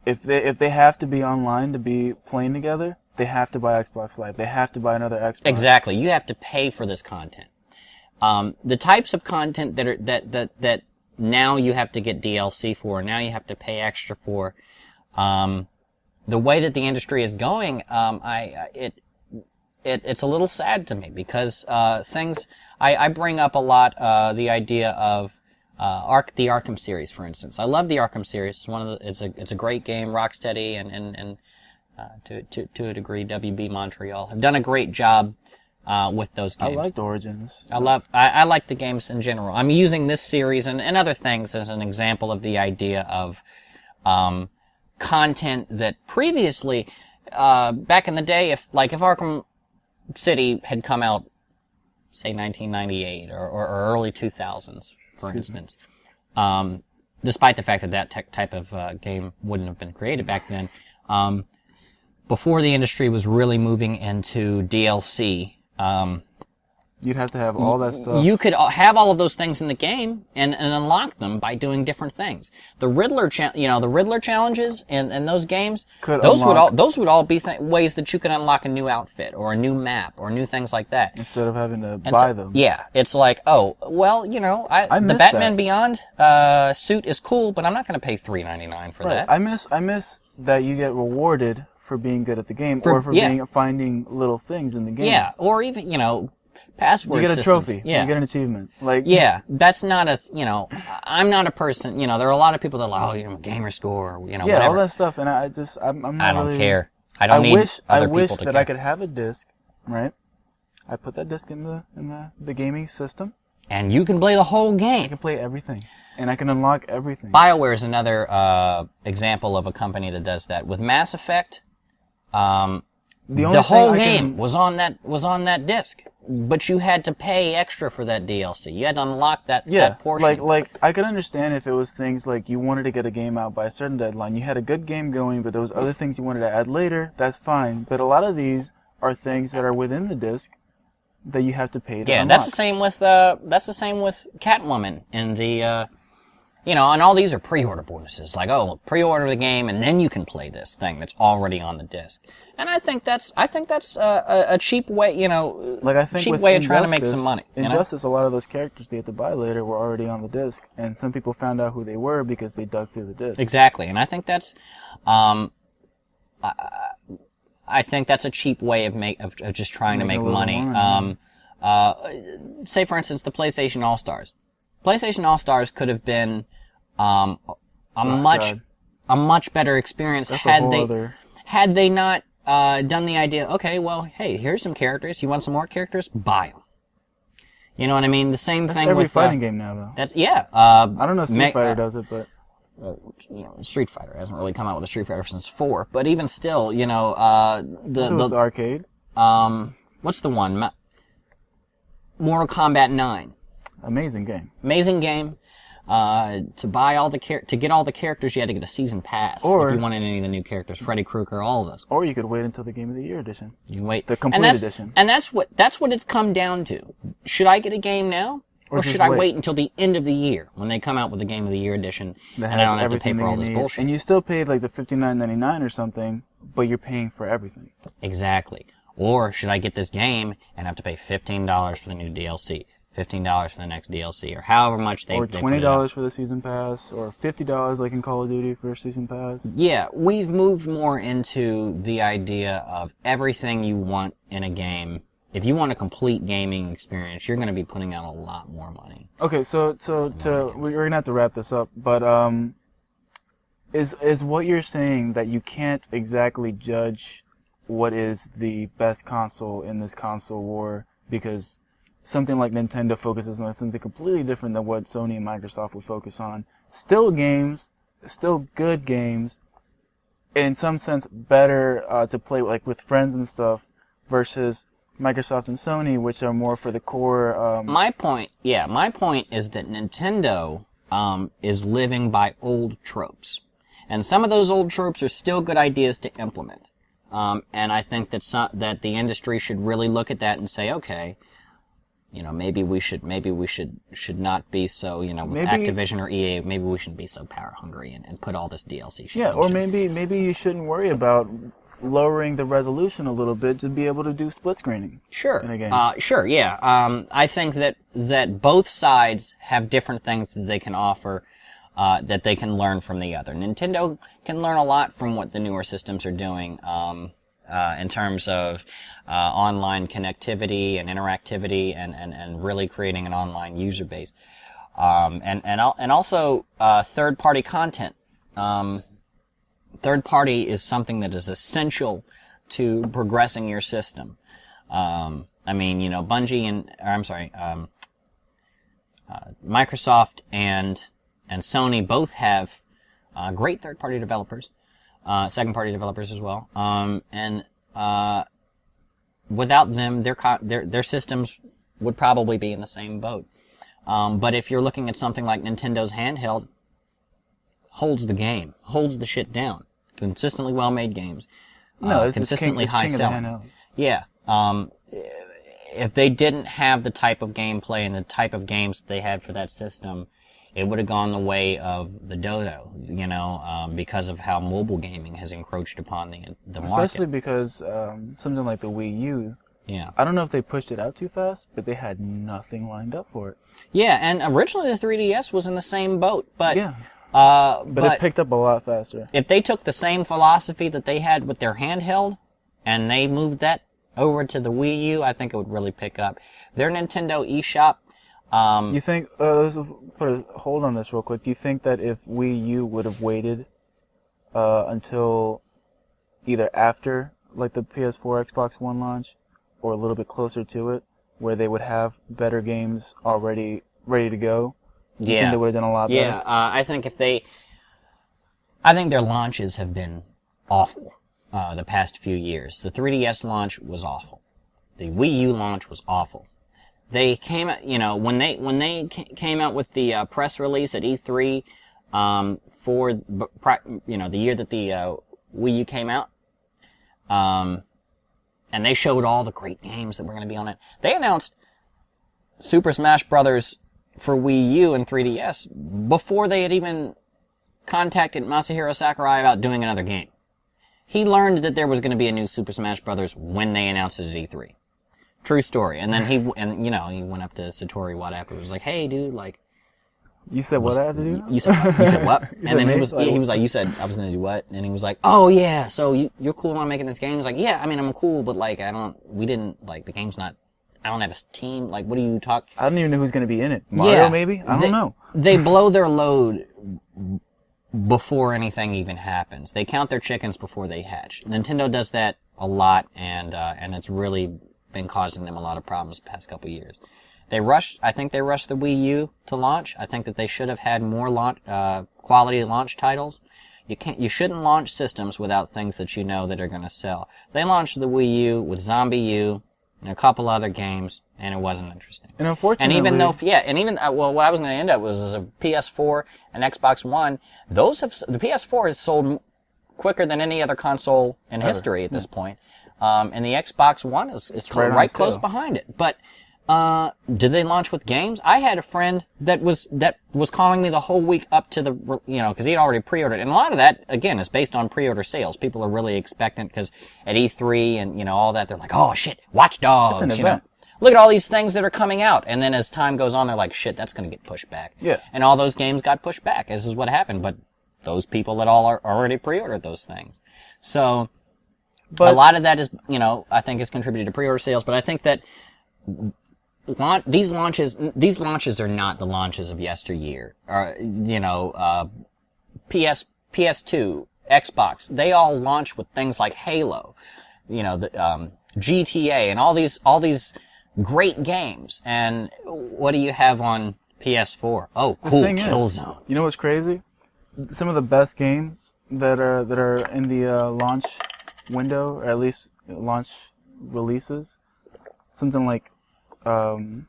If they have to be online to be playing together, they have to buy Xbox Live. They have to buy another Xbox. Exactly. You have to pay for this content. The types of content that now you have to get DLC for, now you have to pay extra for. The way that the industry is going, it's a little sad to me, because I bring up a lot the idea of the Arkham series, for instance. I love the Arkham series. It's a great game. Rocksteady and to a degree WB Montreal have done a great job with those I games. liked Origins. I like the games in general. I'm using this series and other things as an example of the idea of content that previously, back in the day, if Arkham City had come out, say 1998 or early 2000s, for instance, despite the fact that that type of game wouldn't have been created back then, before the industry was really moving into DLC, you'd have to have all that stuff. you could have all of those things in the game and unlock them by doing different things. The Riddler, the Riddler challenges in those games, those would all be ways that you could unlock a new outfit or a new map or new things like that. Instead of having to buy them. Yeah, it's like, oh, well, the Batman Beyond suit is cool, but I'm not going to pay $3.99 for that. I miss that you get rewarded for being good at the game or for finding little things in the game. Yeah, or even, password You get a systems. trophy. Yeah. You get an achievement. That's not I'm not a person, there are a lot of people that are like, gamer score, whatever. Yeah, all that stuff, and I'm not I don't really, care. I don't need other people to care. I wish that I could have a disc, right? I put that disc in the gaming system. And you can play the whole I game. can play everything. And I can unlock everything. BioWare is another example of a company that does that. With Mass Effect, the whole game was on that disc, but you had to pay extra for that DLC. You had to unlock that portion. Like I could understand if it was things like you wanted to get a game out by a certain deadline. You had a good game going, but there was other things you wanted to add later. That's fine. But a lot of these are things that are within the disc that you have to pay to unlock. That's the same with Catwoman and the. And all these are pre-order bonuses. Like, pre-order the game and then you can play this thing that's already on the disc. And I think that's a cheap way, cheap way of trying to make some money. Injustice, a lot of those characters they had to buy later were already on the disc, and some people found out who they were because they dug through the disc. Exactly, and I think that's, I think that's a cheap way of just trying to make money. Say, for instance, the PlayStation All-Stars. PlayStation All-Stars could have been a much better experience had they not done the idea. Okay, well, hey, here's some characters. You want some more characters? Buy them. You know what I mean? The same thing every with fighting game now, though. I don't know if Street Fighter does it, but Street Fighter hasn't really come out with a Street Fighter since 4. But even still, it was the arcade. What's the one? Mortal Kombat 9. Amazing game. Amazing game. To buy to get all the characters, you had to get a season pass. If you wanted any of the new characters, Freddy Krueger, all of those. Or you could wait until the Game of the Year edition. You can wait. The complete edition. And that's what it's come down to. Should I get a game now? Or should I wait until the end of the year when they come out with the Game of the Year edition and I don't have to pay for all this bullshit? And you still paid like the $59.99 or something, but you're paying for everything. Exactly. Or should I get this game and have to pay $15 for the new DLC? $15 for the next DLC, or however much they or $20 for the season pass, or $50 like in Call of Duty for season pass. Yeah, we've moved more into the idea of everything you want in a game. If you want a complete gaming experience, you're going to be putting out a lot more money. Okay, so we're going to have to wrap this up, but is what you're saying that you can't exactly judge what is the best console in this console war because something like Nintendo focuses on something completely different than what Sony and Microsoft would focus on. Still games, still good games, in some sense better to play like with friends and stuff versus Microsoft and Sony, which are more for the core. My point is that Nintendo is living by old tropes. And some of those old tropes are still good ideas to implement. And I think that the industry should really look at that and say, okay, maybe we should not be so, with Activision or EA, maybe we shouldn't be so power hungry and put all this DLC shit. Yeah, or maybe you shouldn't worry about lowering the resolution a little bit to be able to do split screening. Sure. In a game. Sure, yeah. I think that both sides have different things that they can offer, that they can learn from the other. Nintendo can learn a lot from what the newer systems are doing, in terms of online connectivity and interactivity and really creating an online user base. And also third-party content. Third-party is something that is essential to progressing your system. I mean, Bungie Microsoft and Sony both have great third-party developers, second-party developers as well. And without them, their systems would probably be in the same boat. But if you're looking at something like Nintendo's handheld, holds the shit down. Consistently well-made games. No, it's consistently high selling. Yeah. If they didn't have the type of gameplay and the type of games they had for that system, it would have gone the way of the dodo, because of how mobile gaming has encroached upon the market. Especially because something like the Wii U, yeah. I don't know if they pushed it out too fast, but they had nothing lined up for it. Yeah, and originally the 3DS was in the same boat, but yeah. But it picked up a lot faster. If they took the same philosophy that they had with their handheld, and they moved that over to the Wii U, I think it would really pick up. Their Nintendo eShop. You think? Let's put a hold on this real quick. Do you think that if Wii U would have waited until either after, like the PS4, Xbox One launch, or a little bit closer to it, where they would have better games already ready to go? You think they would have done a lot better? Yeah, I think their launches have been awful the past few years. The 3DS launch was awful. The Wii U launch was awful. They came out, when they came out with the press release at E3 for the year that the Wii U came out, and they showed all the great games that were going to be on it. They announced Super Smash Brothers for Wii U and 3DS before they had even contacted Masahiro Sakurai about doing another game. He learned that there was going to be a new Super Smash Brothers when they announced it at E3. True story. And then he went up to Satoru Iwata afterwards. Was like, "Hey, dude, like." You said what I had to do? You said what? And then he was like, "You said I was going to do what?" And he was like, "Oh yeah, so you're cool on making this game?" He was like, "Yeah, I mean I'm cool, but like the game's not. I don't have a team. Like, what do you talk?" I don't even know who's going to be in it. Mario, maybe? I don't know. They blow their load before anything even happens. They count their chickens before they hatch. Nintendo does that a lot, and it's really been causing them a lot of problems the past couple of years. I think they rushed the Wii U to launch. I think that they should have had more quality launch titles. You shouldn't launch systems without things that you know that are going to sell. They launched the Wii U with Zombie U and a couple other games, and it wasn't interesting. And unfortunately, what I was going to end up was a PS4 and Xbox One. The PS4 has sold quicker than any other console in history at this point, and the Xbox One is right close behind it. But did they launch with games? I had a friend that was calling me the whole week up to the because he had already pre-ordered, and a lot of that again is based on pre-order sales. People are really expectant because at E3 and all that, they're like, "Oh shit, Watch Dogs!" Look at all these things that are coming out, and then as time goes on, they're like, "Shit, that's going to get pushed back." Yeah. And all those games got pushed back. This is what happened, but those people that all are already pre-ordered those things, so a lot of that is I think has contributed to pre-order sales, but I think that. These launches are not the launches of yesteryear. PS2, Xbox, they all launch with things like Halo, GTA, and all these great games. And what do you have on PS4? Oh, cool, Killzone. You know what's crazy? Some of the best games that are in the launch window, or at least launch releases, something like the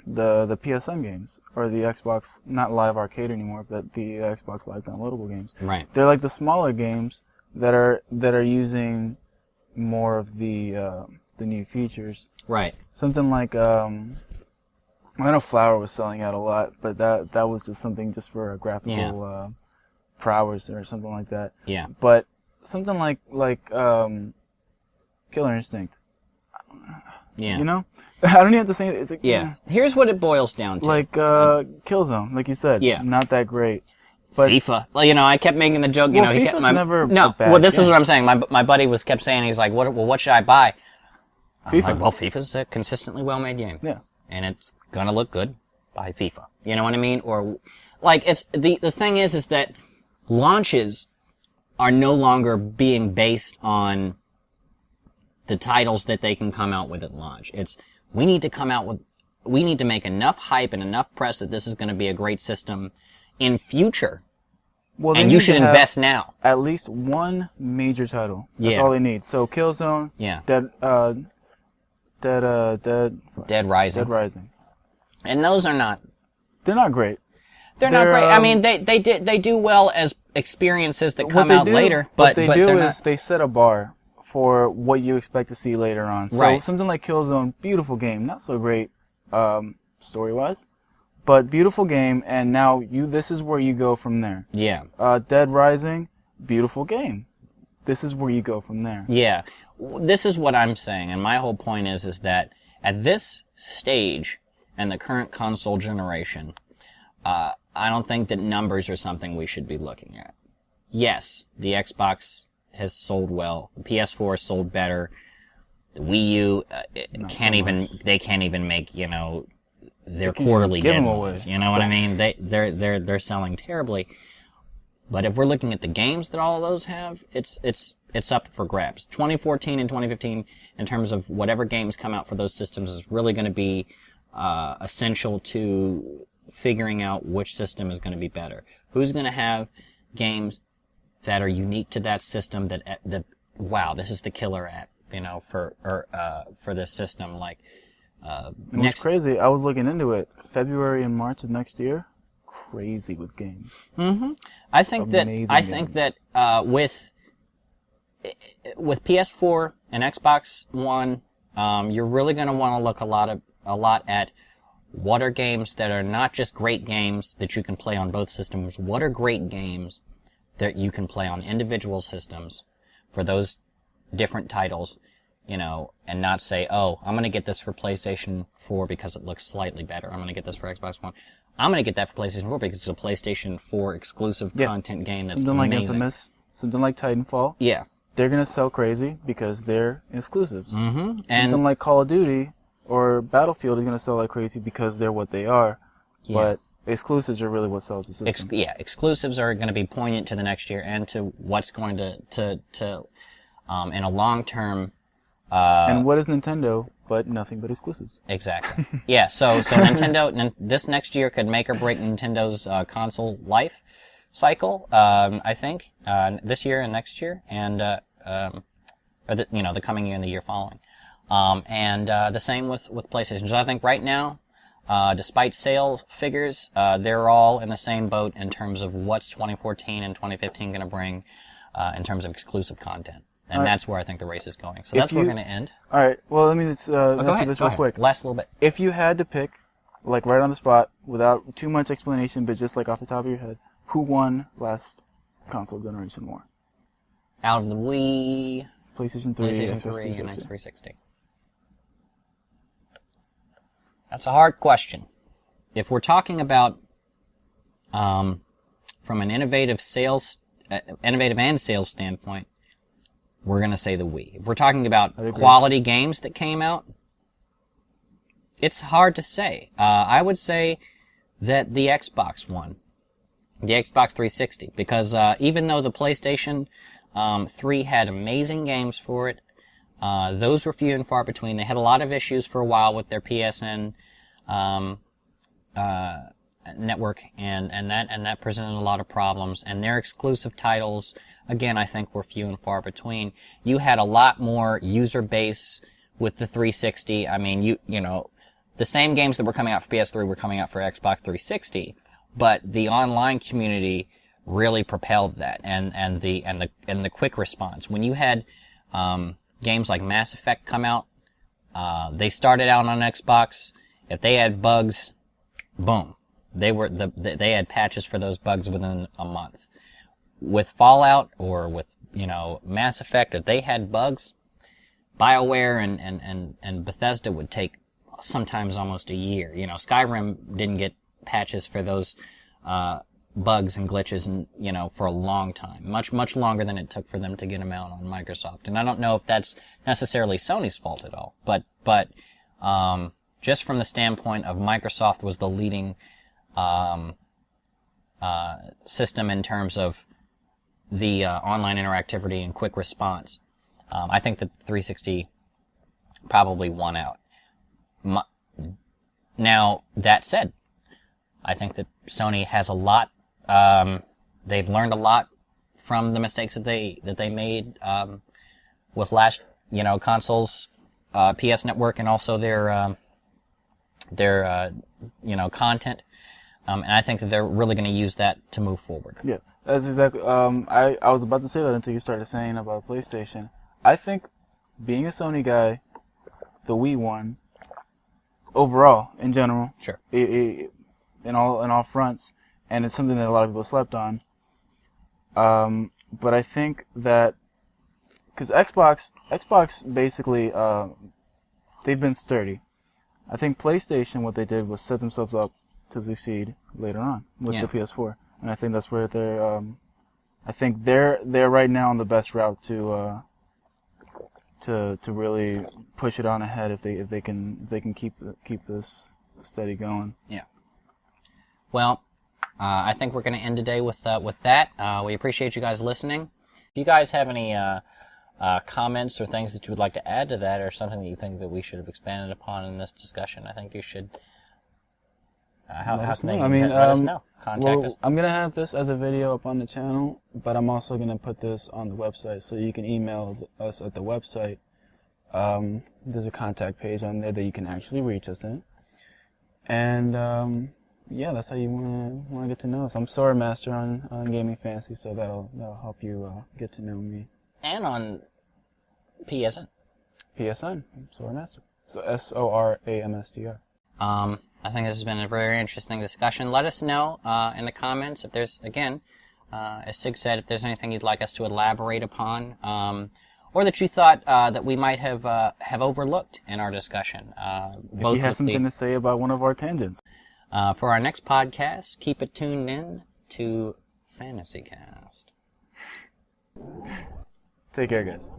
PSN games, or the Xbox, not Live Arcade anymore, but the Xbox Live downloadable games. Right. They're like the smaller games that are using more of the new features. Right. Something like I know Flower was selling out a lot, but that was just something just for a graphical prowess or something like that. Yeah. But something like Killer Instinct. Yeah. I don't even have to say it. It's like, Here's what it boils down to. Like Killzone, like you said. Yeah. Not that great. But FIFA. Well, I kept making the joke. Well, he FIFA's kept never no. bad. Well, this is what I'm saying. My buddy kept saying, he's like, what should I buy? I'm FIFA. like, well, FIFA's a consistently well-made game. Yeah. And it's gonna look good. Buy FIFA. You know what I mean? Or like it's the thing is that launches are no longer being based on the titles that they can come out with at launch. It's, we need to make enough hype and enough press that this is going to be a great system in future. Well, and you should invest now. At least one major title. That's Yeah. all they need. So Killzone, Yeah. Dead Rising. Dead Rising. And those are not. They're not great. They're not great. I mean, they do well as experiences that come out later, but they're not. They set a bar for what you expect to see later on. So Right. something like Killzone, beautiful game, not so great story-wise, but beautiful game. And now this is where you go from there. Yeah. Dead Rising, beautiful game. This is where you go from there. Yeah. This is what I'm saying, and my whole point is that at this stage in the current console generation, I don't think that numbers are something we should be looking at. Yes, the Xbox has sold well. The PS4 has sold better. The Wii U can't even make, their quarterly demos. You know what I mean? They're selling terribly. But if we're looking at the games that all of those have, it's up for grabs. 2014 and 2015, in terms of whatever games come out for those systems, is really going to be essential to figuring out which system is going to be better. Who's going to have games that are unique to that system that wow, this is the killer app, for this system. Like, it's crazy. I was looking into it. February and March of next year, crazy with games. Mm-hmm. I think that with PS4 and Xbox One, you're really going to want to look a lot at what are games that are not just great games that you can play on both systems. What are great games that you can play on individual systems for those different titles, and not say, oh, I'm going to get this for PlayStation 4 because it looks slightly better. I'm going to get this for Xbox One. I'm going to get that for PlayStation 4 because it's a PlayStation 4 exclusive content game that's something amazing. Like Infamous, something like Titanfall. Yeah. They're going to sell crazy because they're exclusives. Mm-hmm. And something like Call of Duty or Battlefield is going to sell like crazy because they're what they are. Yeah. But exclusives are really what sells the system. Exclusives are going to be poignant to the next year and to what's going to in a long term. And what is Nintendo but nothing but exclusives? Exactly. Yeah. So Nintendo, this next year could make or break Nintendo's console life cycle. I think this year and next year, and or the coming year and the year following. And the same with PlayStation. So I think right now, despite sales figures, they're all in the same boat in terms of what's 2014 and 2015 going to bring in terms of exclusive content. And that's where I think the race is going. So that's where we're going to end. All right. Well, let me let's do this real quick. Last little bit. If you had to pick, like right on the spot, without too much explanation, but just like off the top of your head, who won last console generation war? Out of the Wii, PlayStation 3, PlayStation 3, and X360. That's a hard question. If we're talking about from an innovative and sales standpoint, we're going to say the Wii. If we're talking about quality games that came out, it's hard to say. I would say that the Xbox won. The Xbox 360. Because even though the PlayStation 3 had amazing games for it, those were few and far between. They had a lot of issues for a while with their PSN network, and that presented a lot of problems. And their exclusive titles, again, I think were few and far between. You had a lot more user base with the 360. I mean, the same games that were coming out for PS3 were coming out for Xbox 360, but the online community really propelled that, and the quick response. When you had games like Mass Effect come out, they started out on Xbox. If they had bugs, boom. They had patches for those bugs within a month. With Fallout or with, Mass Effect, if they had bugs, BioWare and Bethesda would take sometimes almost a year. Skyrim didn't get patches for those bugs and glitches for a long time. Much longer than it took for them to get them out on Microsoft. And I don't know if that's necessarily Sony's fault at all. But just from the standpoint of Microsoft was the leading system in terms of the online interactivity and quick response. I think that 360 probably won out. Now, that said, I think that Sony has a lot. They've learned a lot from the mistakes that they made with last, consoles, PS Network, and also their content. And I think that they're really going to use that to move forward. Yeah, that's exactly. I was about to say that until you started saying about PlayStation. I think, being a Sony guy, the Wii won. Overall, in general, Sure. In all fronts, and it's something that a lot of people slept on. But I think that because Xbox basically they've been sturdy. I think PlayStation, what they did was set themselves up to succeed later on with the PS4, and I think that's where they're. I think they're right now on the best route to really push it on ahead if they can keep this steady going. Yeah. Well, I think we're going to end today with that. We appreciate you guys listening. If you guys have any comments or things that you would like to add to that, or something that you think that we should have expanded upon in this discussion, I think you should. How can they let us know? Contact us. I'm gonna have this as a video up on the channel, but I'm also gonna put this on the website, so you can email us at the website. There's a contact page on there that you can actually reach us in, and yeah, that's how you wanna get to know us. I'm soramstr on Gaming Fantasy, so that'll help you get to know me. And on PSN. PSN, soramstr. So SORAMSTR. I think this has been a very interesting discussion. Let us know in the comments if there's, again, as Sig said, if there's anything you'd like us to elaborate upon, or that you thought that we might have overlooked in our discussion. If you have something to say about one of our tangents. For our next podcast, keep it tuned in to PhantasyCast. Take care, guys.